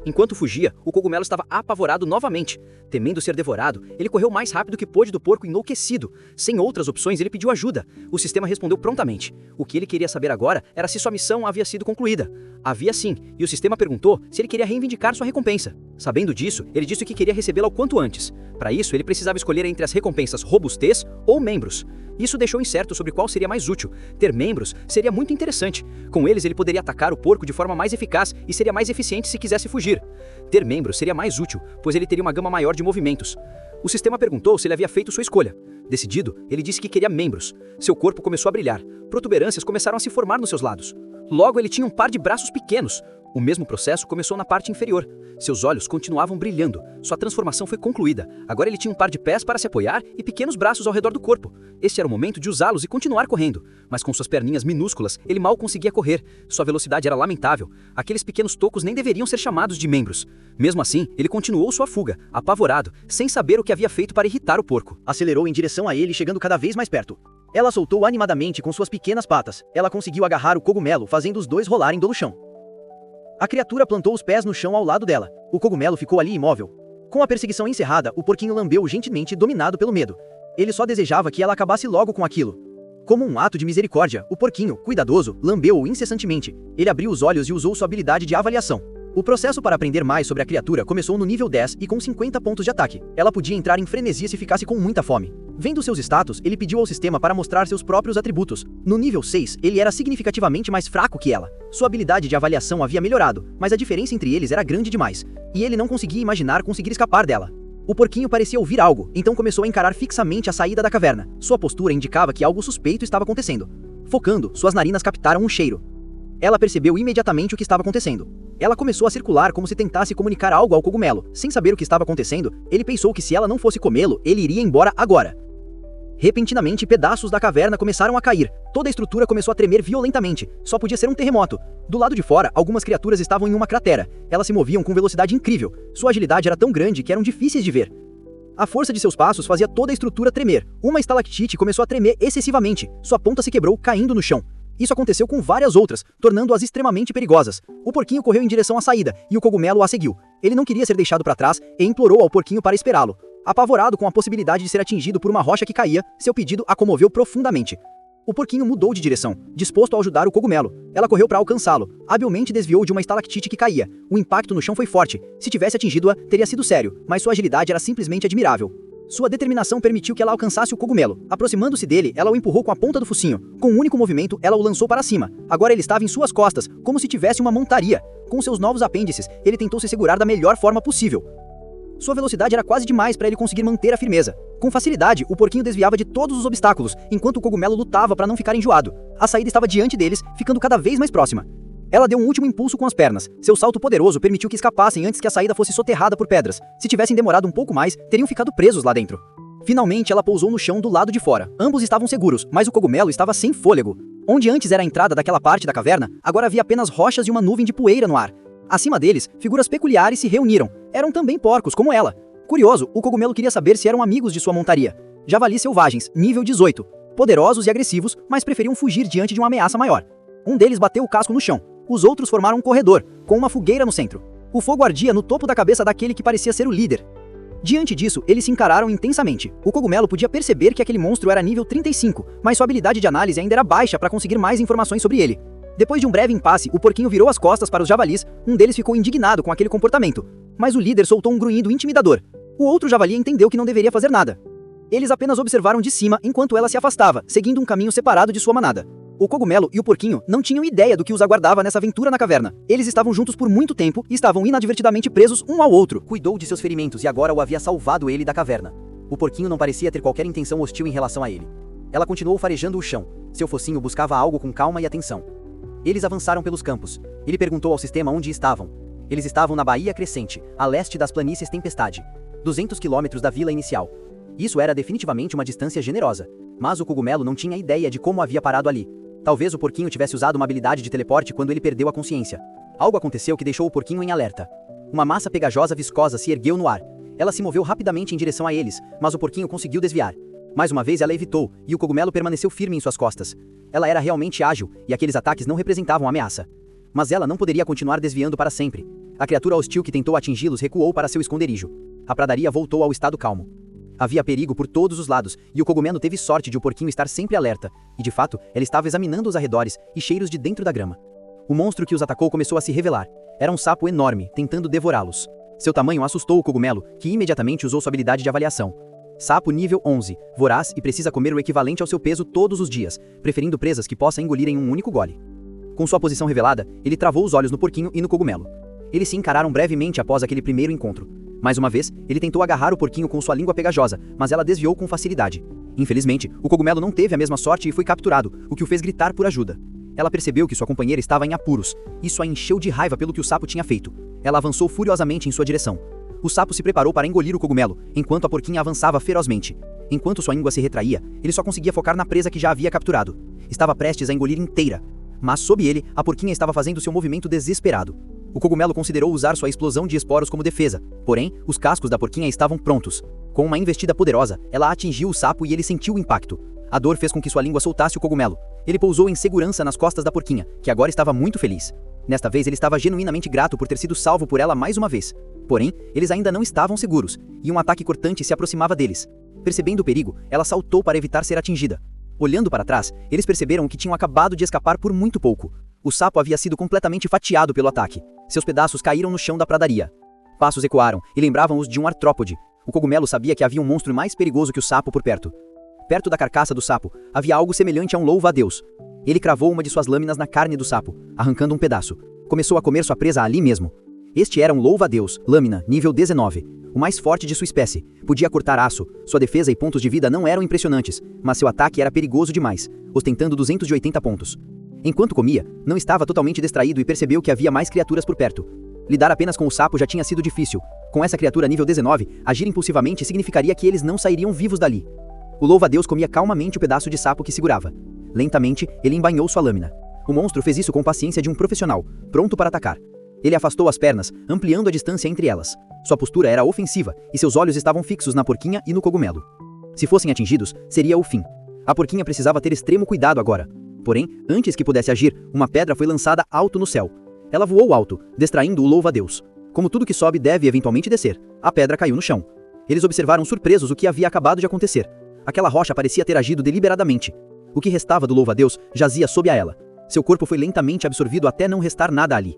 Enquanto fugia, o cogumelo estava apavorado novamente. Temendo ser devorado, ele correu mais rápido que pôde do porco enlouquecido. Sem outras opções, ele pediu ajuda. O sistema respondeu prontamente. O que ele queria saber agora era se sua missão havia sido concluída. Havia sim, e o sistema perguntou se ele queria reivindicar sua recompensa. Sabendo disso, ele disse que queria recebê-la o quanto antes. Para isso, ele precisava escolher entre as recompensas robustez ou membros. Isso deixou incerto sobre qual seria mais útil. Ter membros seria muito interessante. Com eles, ele poderia atacar o porco de forma mais eficaz e seria mais eficiente se quisesse fugir. Ter membros seria mais útil, pois ele teria uma gama maior de movimentos. O sistema perguntou se ele havia feito sua escolha. Decidido, ele disse que queria membros. Seu corpo começou a brilhar. Protuberâncias começaram a se formar nos seus lados. Logo, ele tinha um par de braços pequenos. O mesmo processo começou na parte inferior. Seus olhos continuavam brilhando. Sua transformação foi concluída. Agora ele tinha um par de pés para se apoiar e pequenos braços ao redor do corpo. Este era o momento de usá-los e continuar correndo. Mas com suas perninhas minúsculas, ele mal conseguia correr. Sua velocidade era lamentável. Aqueles pequenos tocos nem deveriam ser chamados de membros. Mesmo assim, ele continuou sua fuga, apavorado, sem saber o que havia feito para irritar o porco. Acelerou em direção a ele, chegando cada vez mais perto. Ela soltou animadamente com suas pequenas patas. Ela conseguiu agarrar o cogumelo, fazendo os dois rolarem do chão. A criatura plantou os pés no chão ao lado dela. O cogumelo ficou ali imóvel. Com a perseguição encerrada, o porquinho lambeu gentilmente, dominado pelo medo. Ele só desejava que ela acabasse logo com aquilo. Como um ato de misericórdia, o porquinho, cuidadoso, lambeu-o incessantemente. Ele abriu os olhos e usou sua habilidade de avaliação. O processo para aprender mais sobre a criatura começou no nível 10 e com 50 pontos de ataque. Ela podia entrar em frenesi se ficasse com muita fome. Vendo seus status, ele pediu ao sistema para mostrar seus próprios atributos. No nível 6, ele era significativamente mais fraco que ela. Sua habilidade de avaliação havia melhorado, mas a diferença entre eles era grande demais. E ele não conseguia imaginar conseguir escapar dela. O porquinho parecia ouvir algo, então começou a encarar fixamente a saída da caverna. Sua postura indicava que algo suspeito estava acontecendo. Focando, suas narinas captaram um cheiro. Ela percebeu imediatamente o que estava acontecendo. Ela começou a circular como se tentasse comunicar algo ao cogumelo. Sem saber o que estava acontecendo, ele pensou que se ela não fosse comê-lo, ele iria embora agora. Repentinamente, pedaços da caverna começaram a cair. Toda a estrutura começou a tremer violentamente. Só podia ser um terremoto. Do lado de fora, algumas criaturas estavam em uma cratera. Elas se moviam com velocidade incrível. Sua agilidade era tão grande que eram difíceis de ver. A força de seus passos fazia toda a estrutura tremer. Uma estalactite começou a tremer excessivamente. Sua ponta se quebrou, caindo no chão. Isso aconteceu com várias outras, tornando-as extremamente perigosas. O porquinho correu em direção à saída, e o cogumelo a seguiu. Ele não queria ser deixado para trás e implorou ao porquinho para esperá-lo. Apavorado com a possibilidade de ser atingido por uma rocha que caía, seu pedido a comoveu profundamente. O porquinho mudou de direção, disposto a ajudar o cogumelo. Ela correu para alcançá-lo, habilmente desviou de uma estalactite que caía. O impacto no chão foi forte. Se tivesse atingido-a, teria sido sério, mas sua agilidade era simplesmente admirável. Sua determinação permitiu que ela alcançasse o cogumelo. Aproximando-se dele, ela o empurrou com a ponta do focinho. Com um único movimento, ela o lançou para cima. Agora ele estava em suas costas, como se tivesse uma montaria. Com seus novos apêndices, ele tentou se segurar da melhor forma possível. Sua velocidade era quase demais para ele conseguir manter a firmeza. Com facilidade, o porquinho desviava de todos os obstáculos, enquanto o cogumelo lutava para não ficar enjoado. A saída estava diante deles, ficando cada vez mais próxima. Ela deu um último impulso com as pernas. Seu salto poderoso permitiu que escapassem antes que a saída fosse soterrada por pedras. Se tivessem demorado um pouco mais, teriam ficado presos lá dentro. Finalmente, ela pousou no chão do lado de fora. Ambos estavam seguros, mas o cogumelo estava sem fôlego. Onde antes era a entrada daquela parte da caverna, agora havia apenas rochas e uma nuvem de poeira no ar. Acima deles, figuras peculiares se reuniram. Eram também porcos, como ela. Curioso, o cogumelo queria saber se eram amigos de sua montaria. Javalis selvagens, nível 18. Poderosos e agressivos, mas preferiam fugir diante de uma ameaça maior. Um deles bateu o casco no chão. Os outros formaram um corredor, com uma fogueira no centro. O fogo ardia no topo da cabeça daquele que parecia ser o líder. Diante disso, eles se encararam intensamente. O cogumelo podia perceber que aquele monstro era nível 35, mas sua habilidade de análise ainda era baixa para conseguir mais informações sobre ele. Depois de um breve impasse, o porquinho virou as costas para os javalis. Um deles ficou indignado com aquele comportamento, mas o líder soltou um grunhido intimidador. O outro javali entendeu que não deveria fazer nada. Eles apenas observaram de cima enquanto ela se afastava, seguindo um caminho separado de sua manada. O cogumelo e o porquinho não tinham ideia do que os aguardava nessa aventura na caverna. Eles estavam juntos por muito tempo e estavam inadvertidamente presos um ao outro. Cuidou de seus ferimentos e agora o havia salvado ele da caverna. O porquinho não parecia ter qualquer intenção hostil em relação a ele. Ela continuou farejando o chão. Seu focinho buscava algo com calma e atenção. Eles avançaram pelos campos. Ele perguntou ao sistema onde estavam. Eles estavam na Baía Crescente, a leste das planícies Tempestade. 200 quilômetros da vila inicial. Isso era definitivamente uma distância generosa. Mas o cogumelo não tinha ideia de como havia parado ali. Talvez o porquinho tivesse usado uma habilidade de teleporte quando ele perdeu a consciência. Algo aconteceu que deixou o porquinho em alerta. Uma massa pegajosa viscosa se ergueu no ar. Ela se moveu rapidamente em direção a eles, mas o porquinho conseguiu desviar. Mais uma vez ela evitou, e o cogumelo permaneceu firme em suas costas. Ela era realmente ágil, e aqueles ataques não representavam ameaça. Mas ela não poderia continuar desviando para sempre. A criatura hostil que tentou atingi-los recuou para seu esconderijo. A pradaria voltou ao estado calmo. Havia perigo por todos os lados, e o cogumelo teve sorte de o porquinho estar sempre alerta, e de fato, ele estava examinando os arredores e cheiros de dentro da grama. O monstro que os atacou começou a se revelar. Era um sapo enorme, tentando devorá-los. Seu tamanho assustou o cogumelo, que imediatamente usou sua habilidade de avaliação. Sapo nível 11, voraz e precisa comer o equivalente ao seu peso todos os dias, preferindo presas que possa engolir em um único gole. Com sua posição revelada, ele travou os olhos no porquinho e no cogumelo. Eles se encararam brevemente após aquele primeiro encontro. Mais uma vez, ele tentou agarrar o porquinho com sua língua pegajosa, mas ela desviou com facilidade. Infelizmente, o cogumelo não teve a mesma sorte e foi capturado, o que o fez gritar por ajuda. Ela percebeu que sua companheira estava em apuros. Isso a encheu de raiva pelo que o sapo tinha feito. Ela avançou furiosamente em sua direção. O sapo se preparou para engolir o cogumelo, enquanto a porquinha avançava ferozmente. Enquanto sua língua se retraía, ele só conseguia focar na presa que já havia capturado. Estava prestes a engolir inteira. Mas sob ele, a porquinha estava fazendo seu movimento desesperado. O cogumelo considerou usar sua explosão de esporos como defesa, porém, os cascos da porquinha estavam prontos. Com uma investida poderosa, ela atingiu o sapo e ele sentiu o impacto. A dor fez com que sua língua soltasse o cogumelo. Ele pousou em segurança nas costas da porquinha, que agora estava muito feliz. Nesta vez ele estava genuinamente grato por ter sido salvo por ela mais uma vez. Porém, eles ainda não estavam seguros, e um ataque cortante se aproximava deles. Percebendo o perigo, ela saltou para evitar ser atingida. Olhando para trás, eles perceberam que tinham acabado de escapar por muito pouco. O sapo havia sido completamente fatiado pelo ataque. Seus pedaços caíram no chão da pradaria. Passos ecoaram e lembravam-os de um artrópode. O cogumelo sabia que havia um monstro mais perigoso que o sapo por perto. Perto da carcaça do sapo, havia algo semelhante a um louva-a-Deus. Ele cravou uma de suas lâminas na carne do sapo, arrancando um pedaço. Começou a comer sua presa ali mesmo. Este era um louva-a-Deus, lâmina, nível 19. O mais forte de sua espécie. Podia cortar aço. Sua defesa e pontos de vida não eram impressionantes, mas seu ataque era perigoso demais, ostentando 280 pontos. Enquanto comia, não estava totalmente distraído e percebeu que havia mais criaturas por perto. Lidar apenas com o sapo já tinha sido difícil. Com essa criatura nível 19, agir impulsivamente significaria que eles não sairiam vivos dali. O louva-a-Deus comia calmamente o pedaço de sapo que segurava. Lentamente, ele embainhou sua lâmina. O monstro fez isso com paciência de um profissional, pronto para atacar. Ele afastou as pernas, ampliando a distância entre elas. Sua postura era ofensiva, e seus olhos estavam fixos na porquinha e no cogumelo. Se fossem atingidos, seria o fim. A porquinha precisava ter extremo cuidado agora. Porém, antes que pudesse agir, uma pedra foi lançada alto no céu. Ela voou alto, distraindo o louva-a-Deus. Como tudo que sobe deve eventualmente descer, a pedra caiu no chão. Eles observaram surpresos o que havia acabado de acontecer. Aquela rocha parecia ter agido deliberadamente. O que restava do louva-a-Deus jazia sob a ela. Seu corpo foi lentamente absorvido até não restar nada ali.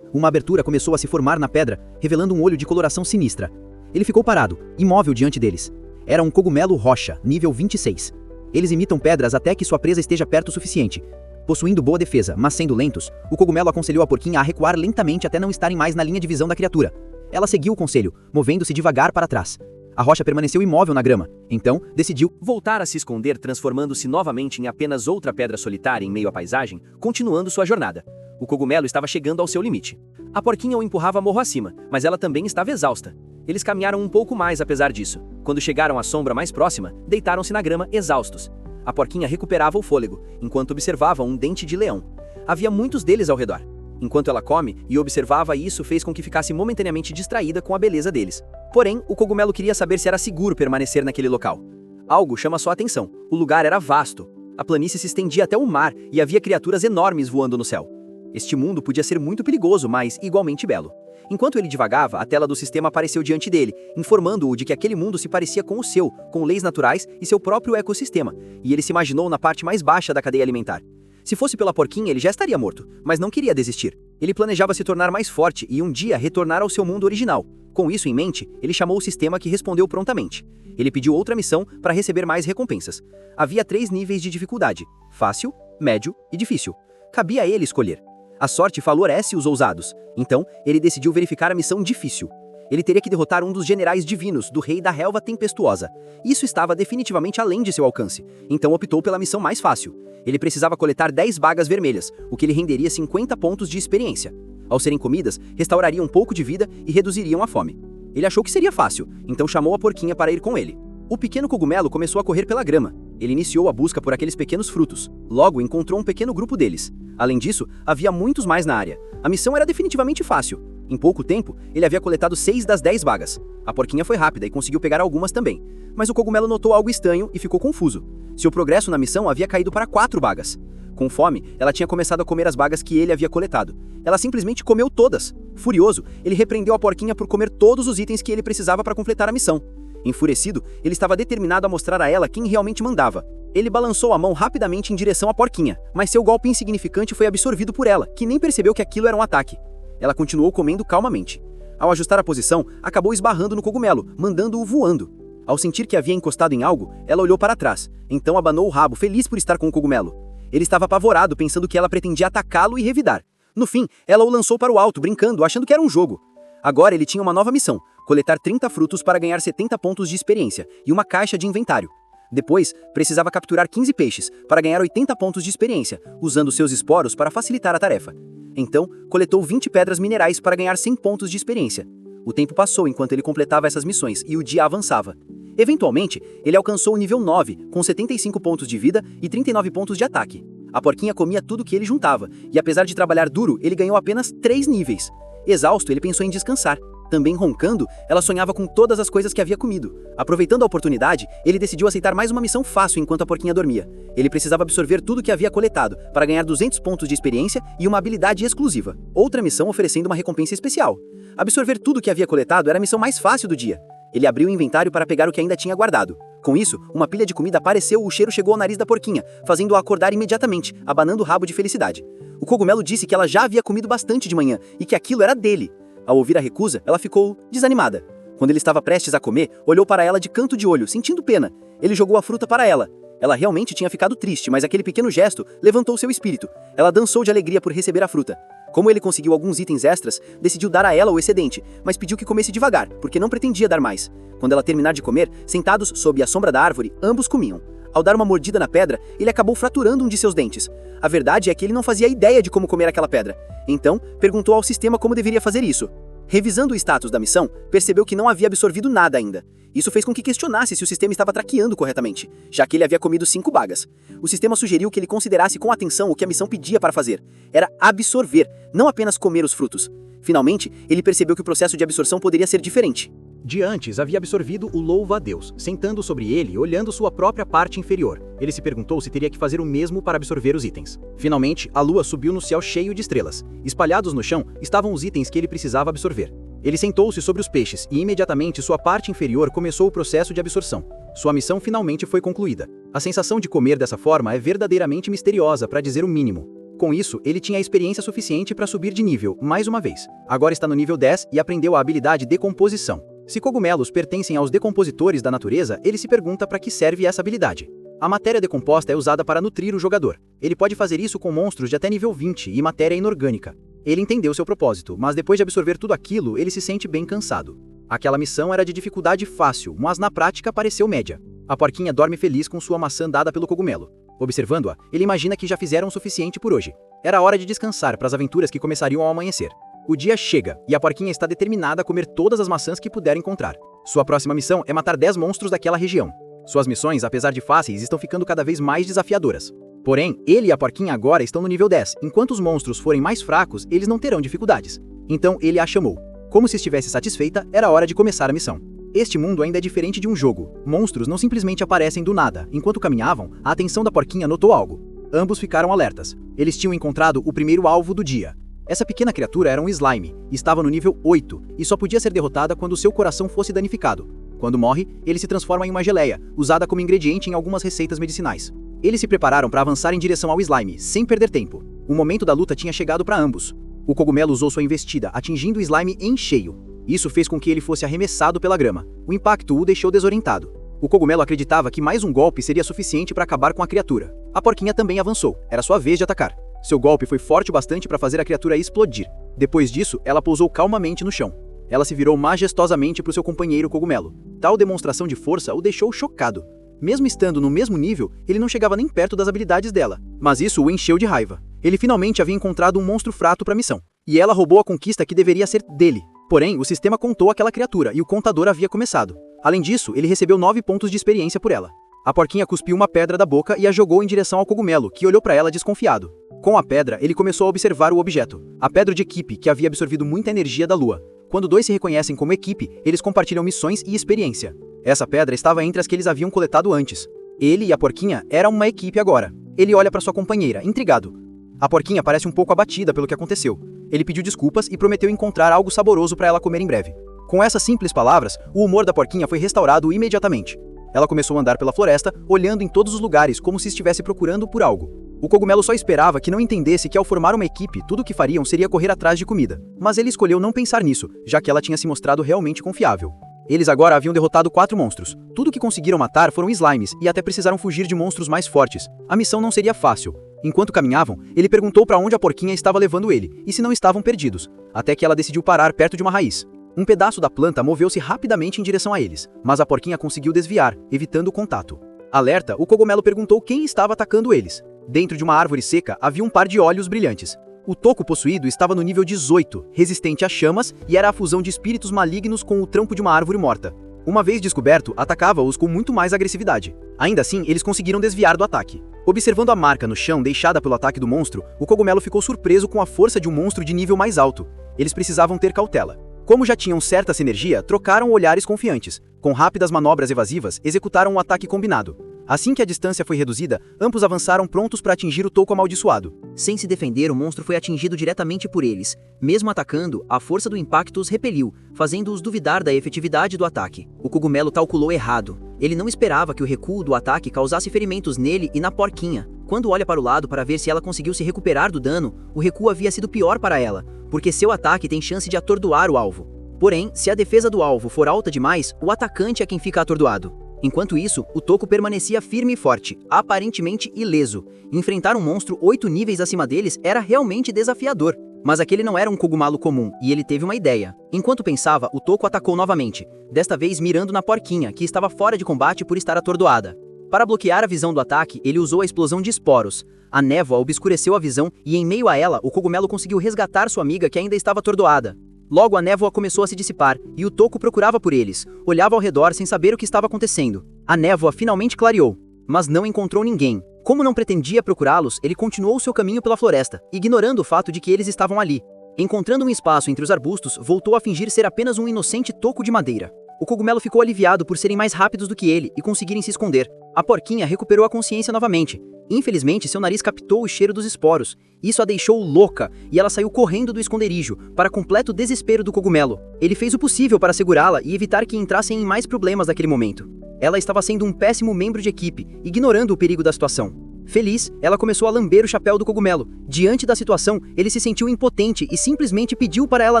Uma abertura começou a se formar na pedra, revelando um olho de coloração sinistra. Ele ficou parado, imóvel diante deles. Era um cogumelo rocha, nível 26. Eles imitam pedras até que sua presa esteja perto o suficiente. Possuindo boa defesa, mas sendo lentos, o cogumelo aconselhou a porquinha a recuar lentamente até não estarem mais na linha de visão da criatura. Ela seguiu o conselho, movendo-se devagar para trás. A rocha permaneceu imóvel na grama. Então, decidiu voltar a se esconder, transformando-se novamente em apenas outra pedra solitária em meio à paisagem, continuando sua jornada. O cogumelo estava chegando ao seu limite. A porquinha o empurrava morro acima, mas ela também estava exausta. Eles caminharam um pouco mais apesar disso. Quando chegaram à sombra mais próxima, deitaram-se na grama, exaustos. A porquinha recuperava o fôlego, enquanto observava um dente de leão. Havia muitos deles ao redor. Enquanto ela come e observava, isso fez com que ficasse momentaneamente distraída com a beleza deles. Porém, o cogumelo queria saber se era seguro permanecer naquele local. Algo chama sua atenção. O lugar era vasto. A planície se estendia até o mar e havia criaturas enormes voando no céu. Este mundo podia ser muito perigoso, mas igualmente belo. Enquanto ele divagava, a tela do sistema apareceu diante dele, informando-o de que aquele mundo se parecia com o seu, com leis naturais e seu próprio ecossistema, e ele se imaginou na parte mais baixa da cadeia alimentar. Se fosse pela porquinha, ele já estaria morto, mas não queria desistir. Ele planejava se tornar mais forte e um dia retornar ao seu mundo original. Com isso em mente, ele chamou o sistema, que respondeu prontamente. Ele pediu outra missão para receber mais recompensas. Havia 3 níveis de dificuldade: fácil, médio e difícil. Cabia a ele escolher. A sorte favorece os ousados, então ele decidiu verificar a missão difícil. Ele teria que derrotar um dos generais divinos do rei da relva tempestuosa. Isso estava definitivamente além de seu alcance, então optou pela missão mais fácil. Ele precisava coletar 10 bagas vermelhas, o que lhe renderia 50 pontos de experiência. Ao serem comidas, restaurariam um pouco de vida e reduziriam a fome. Ele achou que seria fácil, então chamou a porquinha para ir com ele. O pequeno cogumelo começou a correr pela grama. Ele iniciou a busca por aqueles pequenos frutos. Logo, encontrou um pequeno grupo deles. Além disso, havia muitos mais na área. A missão era definitivamente fácil. Em pouco tempo, ele havia coletado 6 das 10 bagas. A porquinha foi rápida e conseguiu pegar algumas também. Mas o cogumelo notou algo estranho e ficou confuso. Seu progresso na missão havia caído para 4 bagas. Com fome, ela tinha começado a comer as bagas que ele havia coletado. Ela simplesmente comeu todas. Furioso, ele repreendeu a porquinha por comer todos os itens que ele precisava para completar a missão. Enfurecido, ele estava determinado a mostrar a ela quem realmente mandava. Ele balançou a mão rapidamente em direção à porquinha, mas seu golpe insignificante foi absorvido por ela, que nem percebeu que aquilo era um ataque. Ela continuou comendo calmamente. Ao ajustar a posição, acabou esbarrando no cogumelo, mandando-o voando. Ao sentir que havia encostado em algo, ela olhou para trás, então abanou o rabo, feliz por estar com o cogumelo. Ele estava apavorado, pensando que ela pretendia atacá-lo e revidar. No fim, ela o lançou para o alto, brincando, achando que era um jogo. Agora ele tinha uma nova missão: coletar 30 frutos para ganhar 70 pontos de experiência e uma caixa de inventário. Depois, precisava capturar 15 peixes para ganhar 80 pontos de experiência, usando seus esporos para facilitar a tarefa. Então, coletou 20 pedras minerais para ganhar 100 pontos de experiência. O tempo passou enquanto ele completava essas missões e o dia avançava. Eventualmente, ele alcançou o nível 9, com 75 pontos de vida e 39 pontos de ataque. A porquinha comia tudo que ele juntava, e apesar de trabalhar duro, ele ganhou apenas 3 níveis. Exausto, ele pensou em descansar. Também roncando, ela sonhava com todas as coisas que havia comido. Aproveitando a oportunidade, ele decidiu aceitar mais uma missão fácil enquanto a porquinha dormia. Ele precisava absorver tudo que havia coletado, para ganhar 200 pontos de experiência e uma habilidade exclusiva. Outra missão oferecendo uma recompensa especial. Absorver tudo que havia coletado era a missão mais fácil do dia. Ele abriu o inventário para pegar o que ainda tinha guardado. Com isso, uma pilha de comida apareceu e o cheiro chegou ao nariz da porquinha, fazendo-a acordar imediatamente, abanando o rabo de felicidade. O cogumelo disse que ela já havia comido bastante de manhã e que aquilo era dele. Ao ouvir a recusa, ela ficou desanimada. Quando ele estava prestes a comer, olhou para ela de canto de olho, sentindo pena. Ele jogou a fruta para ela. Ela realmente tinha ficado triste, mas aquele pequeno gesto levantou seu espírito. Ela dançou de alegria por receber a fruta. Como ele conseguiu alguns itens extras, decidiu dar a ela o excedente, mas pediu que comesse devagar, porque não pretendia dar mais. Quando ela terminar de comer, sentados sob a sombra da árvore, ambos comiam. Ao dar uma mordida na pedra, ele acabou fraturando um de seus dentes. A verdade é que ele não fazia ideia de como comer aquela pedra. Então, perguntou ao sistema como deveria fazer isso. Revisando o status da missão, percebeu que não havia absorvido nada ainda. Isso fez com que questionasse se o sistema estava traqueando corretamente, já que ele havia comido 5 bagas. O sistema sugeriu que ele considerasse com atenção o que a missão pedia para fazer. Era absorver, não apenas comer os frutos. Finalmente, ele percebeu que o processo de absorção poderia ser diferente. De antes, havia absorvido o louva-a-Deus, sentando sobre ele e olhando sua própria parte inferior. Ele se perguntou se teria que fazer o mesmo para absorver os itens. Finalmente, a lua subiu no céu cheio de estrelas. Espalhados no chão estavam os itens que ele precisava absorver. Ele sentou-se sobre os peixes e imediatamente sua parte inferior começou o processo de absorção. Sua missão finalmente foi concluída. A sensação de comer dessa forma é verdadeiramente misteriosa, para dizer o mínimo. Com isso, ele tinha a experiência suficiente para subir de nível, mais uma vez. Agora está no nível 10 e aprendeu a habilidade decomposição. Se cogumelos pertencem aos decompositores da natureza, ele se pergunta para que serve essa habilidade. A matéria decomposta é usada para nutrir o jogador. Ele pode fazer isso com monstros de até nível 20 e matéria inorgânica. Ele entendeu seu propósito, mas depois de absorver tudo aquilo, ele se sente bem cansado. Aquela missão era de dificuldade fácil, mas na prática pareceu média. A porquinha dorme feliz com sua maçã dada pelo cogumelo. Observando-a, ele imagina que já fizeram o suficiente por hoje. Era hora de descansar para as aventuras que começariam ao amanhecer. O dia chega, e a porquinha está determinada a comer todas as maçãs que puder encontrar. Sua próxima missão é matar 10 monstros daquela região. Suas missões, apesar de fáceis, estão ficando cada vez mais desafiadoras. Porém, ele e a porquinha agora estão no nível 10. Enquanto os monstros forem mais fracos, eles não terão dificuldades. Então ele a chamou. Como se estivesse satisfeita, era hora de começar a missão. Este mundo ainda é diferente de um jogo. Monstros não simplesmente aparecem do nada. Enquanto caminhavam, a atenção da porquinha notou algo. Ambos ficaram alertas. Eles tinham encontrado o primeiro alvo do dia. Essa pequena criatura era um slime, estava no nível 8 e só podia ser derrotada quando seu coração fosse danificado. Quando morre, ele se transforma em uma geleia, usada como ingrediente em algumas receitas medicinais. Eles se prepararam para avançar em direção ao slime, sem perder tempo. O momento da luta tinha chegado para ambos. O cogumelo usou sua investida, atingindo o slime em cheio. Isso fez com que ele fosse arremessado pela grama. O impacto o deixou desorientado. O cogumelo acreditava que mais um golpe seria suficiente para acabar com a criatura. A porquinha também avançou, era sua vez de atacar. Seu golpe foi forte o bastante para fazer a criatura explodir. Depois disso, ela pousou calmamente no chão. Ela se virou majestosamente para o seu companheiro cogumelo. Tal demonstração de força o deixou chocado. Mesmo estando no mesmo nível, ele não chegava nem perto das habilidades dela. Mas isso o encheu de raiva. Ele finalmente havia encontrado um monstro fraco para a missão. E ela roubou a conquista que deveria ser dele. Porém, o sistema contou aquela criatura e o contador havia começado. Além disso, ele recebeu 9 pontos de experiência por ela. A porquinha cuspiu uma pedra da boca e a jogou em direção ao cogumelo, que olhou para ela desconfiado. Com a pedra, ele começou a observar o objeto, a pedra de equipe que havia absorvido muita energia da lua. Quando dois se reconhecem como equipe, eles compartilham missões e experiência. Essa pedra estava entre as que eles haviam coletado antes. Ele e a porquinha eram uma equipe agora. Ele olha para sua companheira, intrigado. A porquinha parece um pouco abatida pelo que aconteceu. Ele pediu desculpas e prometeu encontrar algo saboroso para ela comer em breve. Com essas simples palavras, o humor da porquinha foi restaurado imediatamente. Ela começou a andar pela floresta, olhando em todos os lugares como se estivesse procurando por algo. O cogumelo só esperava que não entendesse que ao formar uma equipe, tudo o que fariam seria correr atrás de comida. Mas ele escolheu não pensar nisso, já que ela tinha se mostrado realmente confiável. Eles agora haviam derrotado 4 monstros. Tudo o que conseguiram matar foram slimes e até precisaram fugir de monstros mais fortes. A missão não seria fácil. Enquanto caminhavam, ele perguntou para onde a porquinha estava levando ele e se não estavam perdidos, até que ela decidiu parar perto de uma raiz. Um pedaço da planta moveu-se rapidamente em direção a eles, mas a porquinha conseguiu desviar, evitando o contato. Alerta, o cogumelo perguntou quem estava atacando eles. Dentro de uma árvore seca havia um par de olhos brilhantes. O toco possuído estava no nível 18, resistente a chamas, e era a fusão de espíritos malignos com o tronco de uma árvore morta. Uma vez descoberto, atacava-os com muito mais agressividade. Ainda assim, eles conseguiram desviar do ataque. Observando a marca no chão deixada pelo ataque do monstro, o cogumelo ficou surpreso com a força de um monstro de nível mais alto. Eles precisavam ter cautela. Como já tinham certa sinergia, trocaram olhares confiantes. Com rápidas manobras evasivas, executaram um ataque combinado. Assim que a distância foi reduzida, ambos avançaram prontos para atingir o toco amaldiçoado. Sem se defender, o monstro foi atingido diretamente por eles. Mesmo atacando, a força do impacto os repeliu, fazendo-os duvidar da efetividade do ataque. O cogumelo calculou errado. Ele não esperava que o recuo do ataque causasse ferimentos nele e na porquinha. Quando olha para o lado para ver se ela conseguiu se recuperar do dano, o recuo havia sido pior para ela, porque seu ataque tem chance de atordoar o alvo. Porém, se a defesa do alvo for alta demais, o atacante é quem fica atordoado. Enquanto isso, o toco permanecia firme e forte, aparentemente ileso. Enfrentar um monstro 8 níveis acima deles era realmente desafiador. Mas aquele não era um cogumalo comum, e ele teve uma ideia. Enquanto pensava, o toco atacou novamente, desta vez mirando na porquinha, que estava fora de combate por estar atordoada. Para bloquear a visão do ataque, ele usou a explosão de esporos. A névoa obscureceu a visão e, em meio a ela, o cogumelo conseguiu resgatar sua amiga que ainda estava atordoada. Logo a névoa começou a se dissipar, e o toco procurava por eles, olhava ao redor sem saber o que estava acontecendo. A névoa finalmente clareou, mas não encontrou ninguém. Como não pretendia procurá-los, ele continuou seu caminho pela floresta, ignorando o fato de que eles estavam ali. Encontrando um espaço entre os arbustos, voltou a fingir ser apenas um inocente toco de madeira. O cogumelo ficou aliviado por serem mais rápidos do que ele e conseguirem se esconder. A porquinha recuperou a consciência novamente. Infelizmente, seu nariz captou o cheiro dos esporos. Isso a deixou louca, e ela saiu correndo do esconderijo, para completo desespero do cogumelo. Ele fez o possível para segurá-la e evitar que entrassem em mais problemas naquele momento. Ela estava sendo um péssimo membro de equipe, ignorando o perigo da situação. Feliz, ela começou a lamber o chapéu do cogumelo. Diante da situação, ele se sentiu impotente e simplesmente pediu para ela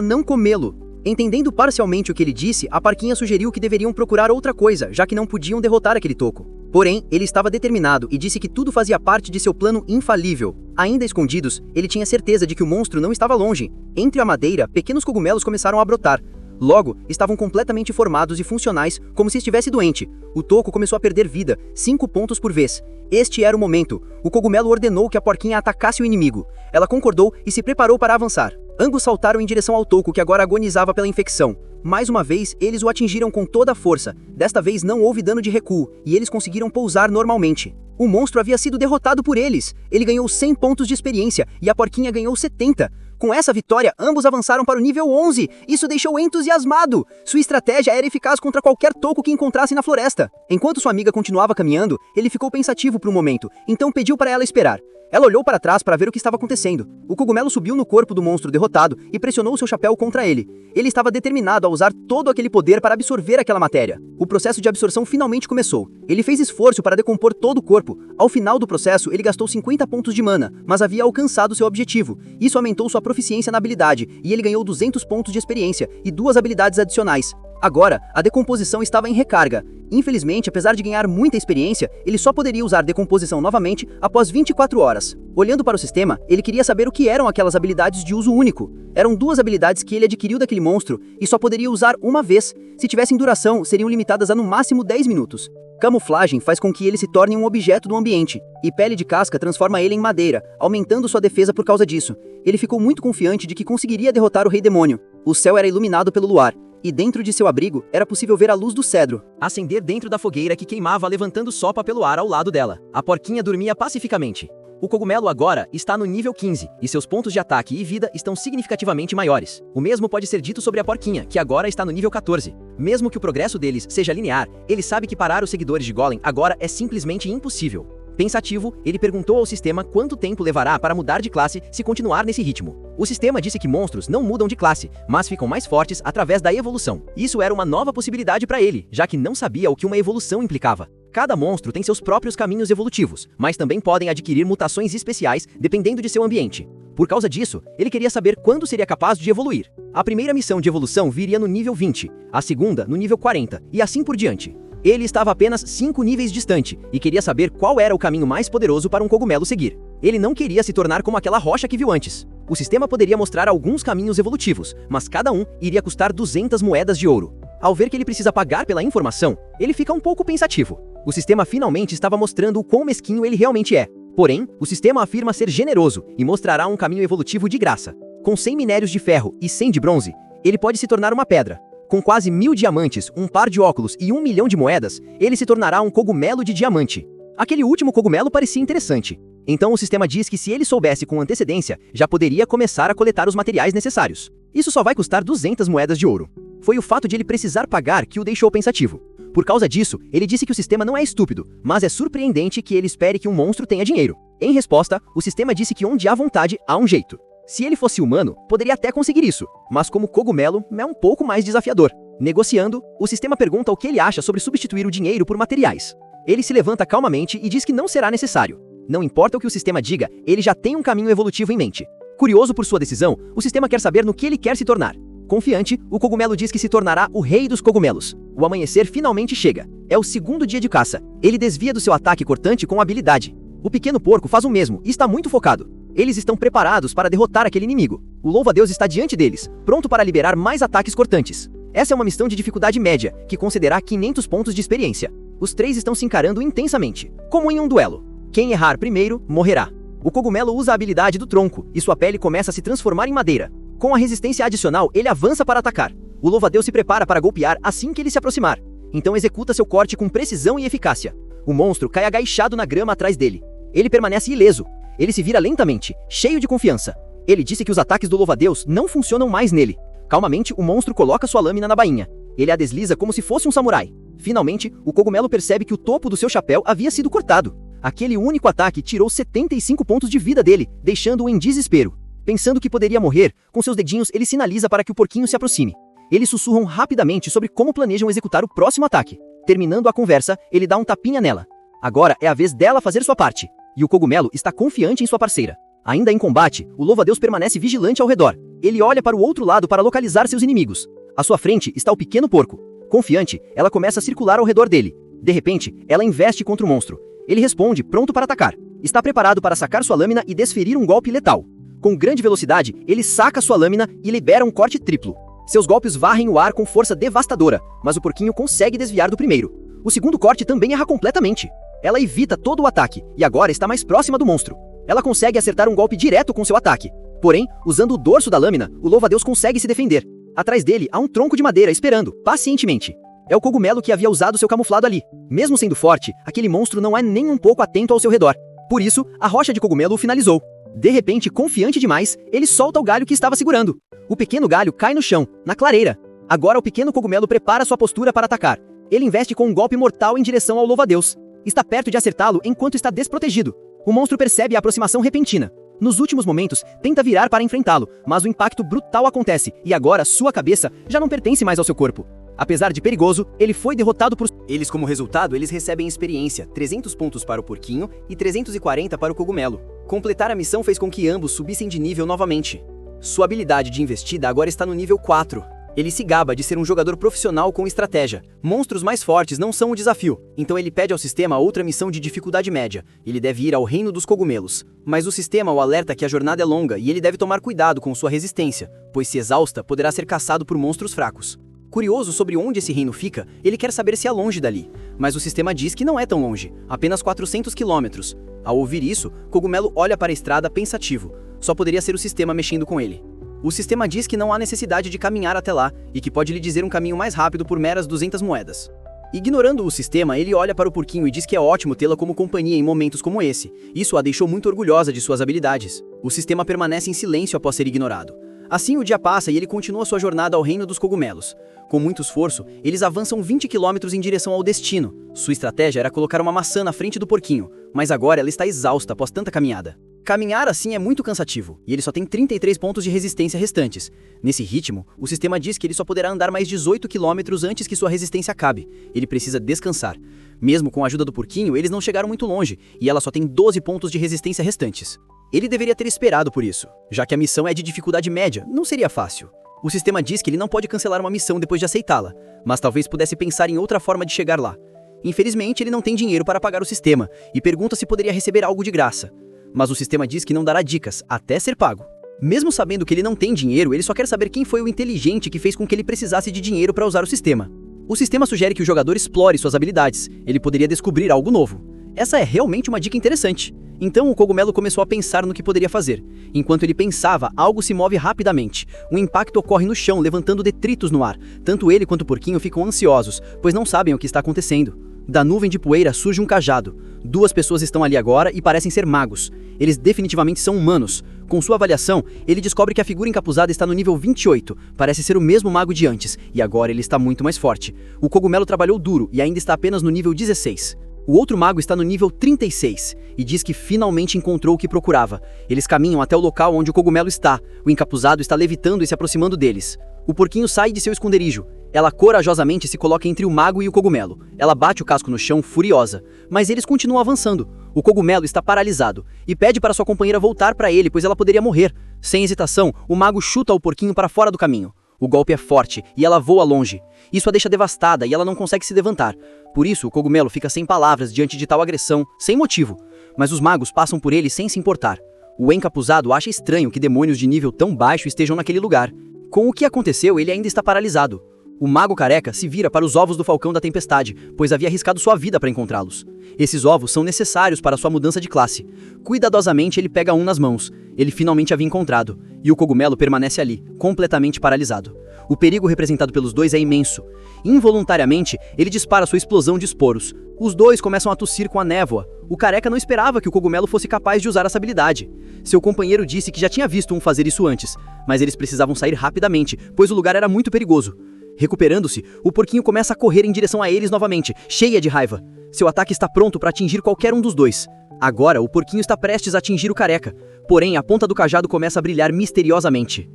não comê-lo. Entendendo parcialmente o que ele disse, a porquinha sugeriu que deveriam procurar outra coisa, já que não podiam derrotar aquele toco. Porém, ele estava determinado e disse que tudo fazia parte de seu plano infalível. Ainda escondidos, ele tinha certeza de que o monstro não estava longe. Entre a madeira, pequenos cogumelos começaram a brotar. Logo, estavam completamente formados e funcionais, como se estivesse doente. O toco começou a perder vida, 5 pontos por vez. Este era o momento. O cogumelo ordenou que a porquinha atacasse o inimigo. Ela concordou e se preparou para avançar. Ambos saltaram em direção ao toco, que agora agonizava pela infecção. Mais uma vez, eles o atingiram com toda a força. Desta vez não houve dano de recuo, e eles conseguiram pousar normalmente. O monstro havia sido derrotado por eles. Ele ganhou 100 pontos de experiência, e a porquinha ganhou 70. Com essa vitória, ambos avançaram para o nível 11. Isso deixou entusiasmado. Sua estratégia era eficaz contra qualquer toco que encontrasse na floresta. Enquanto sua amiga continuava caminhando, ele ficou pensativo por um momento, então pediu para ela esperar. Ela olhou para trás para ver o que estava acontecendo. O cogumelo subiu no corpo do monstro derrotado e pressionou seu chapéu contra ele. Ele estava determinado a usar todo aquele poder para absorver aquela matéria. O processo de absorção finalmente começou. Ele fez esforço para decompor todo o corpo. Ao final do processo, ele gastou 50 pontos de mana, mas havia alcançado seu objetivo. Isso aumentou sua proficiência na habilidade, e ele ganhou 200 pontos de experiência e 2 habilidades adicionais. Agora, a decomposição estava em recarga. Infelizmente, apesar de ganhar muita experiência, ele só poderia usar decomposição novamente após 24 horas. Olhando para o sistema, ele queria saber o que eram aquelas habilidades de uso único. Eram 2 habilidades que ele adquiriu daquele monstro e só poderia usar uma vez. Se tivessem duração, seriam limitadas a no máximo 10 minutos. Camuflagem faz com que ele se torne um objeto do ambiente, e pele de casca transforma ele em madeira, aumentando sua defesa por causa disso. Ele ficou muito confiante de que conseguiria derrotar o Rei Demônio. O céu era iluminado pelo luar. E dentro de seu abrigo, era possível ver a luz do cedro acender dentro da fogueira que queimava levantando sopa pelo ar ao lado dela. A porquinha dormia pacificamente. O cogumelo agora está no nível 15, e seus pontos de ataque e vida estão significativamente maiores. O mesmo pode ser dito sobre a porquinha, que agora está no nível 14. Mesmo que o progresso deles seja linear, ele sabe que parar os seguidores de Golem agora é simplesmente impossível. Pensativo, ele perguntou ao sistema quanto tempo levará para mudar de classe se continuar nesse ritmo. O sistema disse que monstros não mudam de classe, mas ficam mais fortes através da evolução. Isso era uma nova possibilidade para ele, já que não sabia o que uma evolução implicava. Cada monstro tem seus próprios caminhos evolutivos, mas também podem adquirir mutações especiais dependendo de seu ambiente. Por causa disso, ele queria saber quando seria capaz de evoluir. A primeira missão de evolução viria no nível 20, a segunda no nível 40, e assim por diante. Ele estava apenas 5 níveis distante, e queria saber qual era o caminho mais poderoso para um cogumelo seguir. Ele não queria se tornar como aquela rocha que viu antes. O sistema poderia mostrar alguns caminhos evolutivos, mas cada um iria custar 200 moedas de ouro. Ao ver que ele precisa pagar pela informação, ele fica um pouco pensativo. O sistema finalmente estava mostrando o quão mesquinho ele realmente é. Porém, o sistema afirma ser generoso e mostrará um caminho evolutivo de graça. Com 100 minérios de ferro e 100 de bronze, ele pode se tornar uma pedra. Com quase 1000 diamantes, um par de óculos e 1 milhão de moedas, ele se tornará um cogumelo de diamante. Aquele último cogumelo parecia interessante. Então o sistema diz que se ele soubesse com antecedência, já poderia começar a coletar os materiais necessários. Isso só vai custar 200 moedas de ouro. Foi o fato de ele precisar pagar que o deixou pensativo. Por causa disso, ele disse que o sistema não é estúpido, mas é surpreendente que ele espere que um monstro tenha dinheiro. Em resposta, o sistema disse que onde há vontade, há um jeito. Se ele fosse humano, poderia até conseguir isso, mas como cogumelo, é um pouco mais desafiador. Negociando, o sistema pergunta o que ele acha sobre substituir o dinheiro por materiais. Ele se levanta calmamente e diz que não será necessário. Não importa o que o sistema diga, ele já tem um caminho evolutivo em mente. Curioso por sua decisão, o sistema quer saber no que ele quer se tornar. Confiante, o cogumelo diz que se tornará o rei dos cogumelos. O amanhecer finalmente chega. É o segundo dia de caça. Ele desvia do seu ataque cortante com habilidade. O pequeno porco faz o mesmo e está muito focado. Eles estão preparados para derrotar aquele inimigo. O louva-a-Deus está diante deles, pronto para liberar mais ataques cortantes. Essa é uma missão de dificuldade média, que concederá 500 pontos de experiência. Os três estão se encarando intensamente, como em um duelo. Quem errar primeiro, morrerá. O cogumelo usa a habilidade do tronco, e sua pele começa a se transformar em madeira. Com a resistência adicional, ele avança para atacar. O louva-a-Deus se prepara para golpear assim que ele se aproximar. Então executa seu corte com precisão e eficácia. O monstro cai agachado na grama atrás dele. Ele permanece ileso. Ele se vira lentamente, cheio de confiança. Ele disse que os ataques do louva-a-Deus não funcionam mais nele. Calmamente, o monstro coloca sua lâmina na bainha. Ele a desliza como se fosse um samurai. Finalmente, o cogumelo percebe que o topo do seu chapéu havia sido cortado. Aquele único ataque tirou 75 pontos de vida dele, deixando-o em desespero. Pensando que poderia morrer, com seus dedinhos ele sinaliza para que o porquinho se aproxime. Eles sussurram rapidamente sobre como planejam executar o próximo ataque. Terminando a conversa, ele dá um tapinha nela. Agora é a vez dela fazer sua parte. E o cogumelo está confiante em sua parceira. Ainda em combate, o louva-a-Deus permanece vigilante ao redor. Ele olha para o outro lado para localizar seus inimigos. À sua frente está o pequeno porco. Confiante, ela começa a circular ao redor dele. De repente, ela investe contra o monstro. Ele responde, pronto para atacar. Está preparado para sacar sua lâmina e desferir um golpe letal. Com grande velocidade, ele saca sua lâmina e libera um corte triplo. Seus golpes varrem o ar com força devastadora, mas o porquinho consegue desviar do primeiro. O segundo corte também erra completamente. Ela evita todo o ataque, e agora está mais próxima do monstro. Ela consegue acertar um golpe direto com seu ataque. Porém, usando o dorso da lâmina, o louva-a-Deus consegue se defender. Atrás dele há um tronco de madeira esperando, pacientemente. É o cogumelo que havia usado seu camuflado ali. Mesmo sendo forte, aquele monstro não é nem um pouco atento ao seu redor. Por isso, a rocha de cogumelo o finalizou. De repente, confiante demais, ele solta o galho que estava segurando. O pequeno galho cai no chão, na clareira. Agora o pequeno cogumelo prepara sua postura para atacar. Ele investe com um golpe mortal em direção ao louva-a-Deus. Está perto de acertá-lo enquanto está desprotegido. O monstro percebe a aproximação repentina. Nos últimos momentos, tenta virar para enfrentá-lo, mas o impacto brutal acontece e agora sua cabeça já não pertence mais ao seu corpo. Apesar de perigoso, ele foi derrotado por... Como resultado, eles recebem experiência, 300 pontos para o porquinho e 340 para o cogumelo. Completar a missão fez com que ambos subissem de nível novamente. Sua habilidade de investida agora está no nível 4. Ele se gaba de ser um jogador profissional com estratégia. Monstros mais fortes não são o desafio, então ele pede ao sistema outra missão de dificuldade média. Ele deve ir ao reino dos cogumelos. Mas o sistema o alerta que a jornada é longa e ele deve tomar cuidado com sua resistência, pois se exausta, poderá ser caçado por monstros fracos. Curioso sobre onde esse reino fica, ele quer saber se é longe dali. Mas o sistema diz que não é tão longe, apenas 400 quilômetros. Ao ouvir isso, Cogumelo olha para a estrada pensativo. Só poderia ser o sistema mexendo com ele. O sistema diz que não há necessidade de caminhar até lá e que pode lhe dizer um caminho mais rápido por meras 200 moedas. Ignorando o sistema, ele olha para o porquinho e diz que é ótimo tê-la como companhia em momentos como esse. Isso a deixou muito orgulhosa de suas habilidades. O sistema permanece em silêncio após ser ignorado. Assim o dia passa e ele continua sua jornada ao reino dos cogumelos. Com muito esforço, eles avançam 20 quilômetros em direção ao destino. Sua estratégia era colocar uma maçã na frente do porquinho, mas agora ela está exausta após tanta caminhada. Caminhar assim é muito cansativo, e ele só tem 33 pontos de resistência restantes. Nesse ritmo, o sistema diz que ele só poderá andar mais 18 quilômetros antes que sua resistência acabe. Ele precisa descansar. Mesmo com a ajuda do porquinho, eles não chegaram muito longe, e ela só tem 12 pontos de resistência restantes. Ele deveria ter esperado por isso, já que a missão é de dificuldade média, não seria fácil. O sistema diz que ele não pode cancelar uma missão depois de aceitá-la, mas talvez pudesse pensar em outra forma de chegar lá. Infelizmente, ele não tem dinheiro para pagar o sistema, e pergunta se poderia receber algo de graça. Mas o sistema diz que não dará dicas, até ser pago. Mesmo sabendo que ele não tem dinheiro, ele só quer saber quem foi o inteligente que fez com que ele precisasse de dinheiro para usar o sistema. O sistema sugere que o jogador explore suas habilidades, ele poderia descobrir algo novo. Essa é realmente uma dica interessante. Então o cogumelo começou a pensar no que poderia fazer. Enquanto ele pensava, algo se move rapidamente. Um impacto ocorre no chão, levantando detritos no ar. Tanto ele quanto o porquinho ficam ansiosos, pois não sabem o que está acontecendo. Da nuvem de poeira surge um cajado. 2 pessoas estão ali agora e parecem ser magos. Eles definitivamente são humanos. Com sua avaliação, ele descobre que a figura encapuzada está no nível 28. Parece ser o mesmo mago de antes, e agora ele está muito mais forte. O cogumelo trabalhou duro e ainda está apenas no nível 16. O outro mago está no nível 36 e diz que finalmente encontrou o que procurava. Eles caminham até o local onde o cogumelo está. O encapuzado está levitando e se aproximando deles. O porquinho sai de seu esconderijo. Ela corajosamente se coloca entre o mago e o cogumelo. Ela bate o casco no chão, furiosa. Mas eles continuam avançando. O cogumelo está paralisado e pede para sua companheira voltar para ele, pois ela poderia morrer. Sem hesitação, o mago chuta o porquinho para fora do caminho. O golpe é forte e ela voa longe. Isso a deixa devastada e ela não consegue se levantar. Por isso, o cogumelo fica sem palavras diante de tal agressão, sem motivo. Mas os magos passam por ele sem se importar. O encapuzado acha estranho que demônios de nível tão baixo estejam naquele lugar. Com o que aconteceu, ele ainda está paralisado. O mago careca se vira para os ovos do falcão da tempestade, pois havia arriscado sua vida para encontrá-los. Esses ovos são necessários para sua mudança de classe. Cuidadosamente ele pega um nas mãos. Ele finalmente havia encontrado, e o cogumelo permanece ali, completamente paralisado. O perigo representado pelos dois é imenso. Involuntariamente, ele dispara sua explosão de esporos. Os dois começam a tossir com a névoa. O careca não esperava que o cogumelo fosse capaz de usar essa habilidade. Seu companheiro disse que já tinha visto um fazer isso antes, mas eles precisavam sair rapidamente, pois o lugar era muito perigoso. Recuperando-se, o porquinho começa a correr em direção a eles novamente, cheia de raiva. Seu ataque está pronto para atingir qualquer um dos dois. Agora, o porquinho está prestes a atingir o careca. Porém, a ponta do cajado começa a brilhar misteriosamente.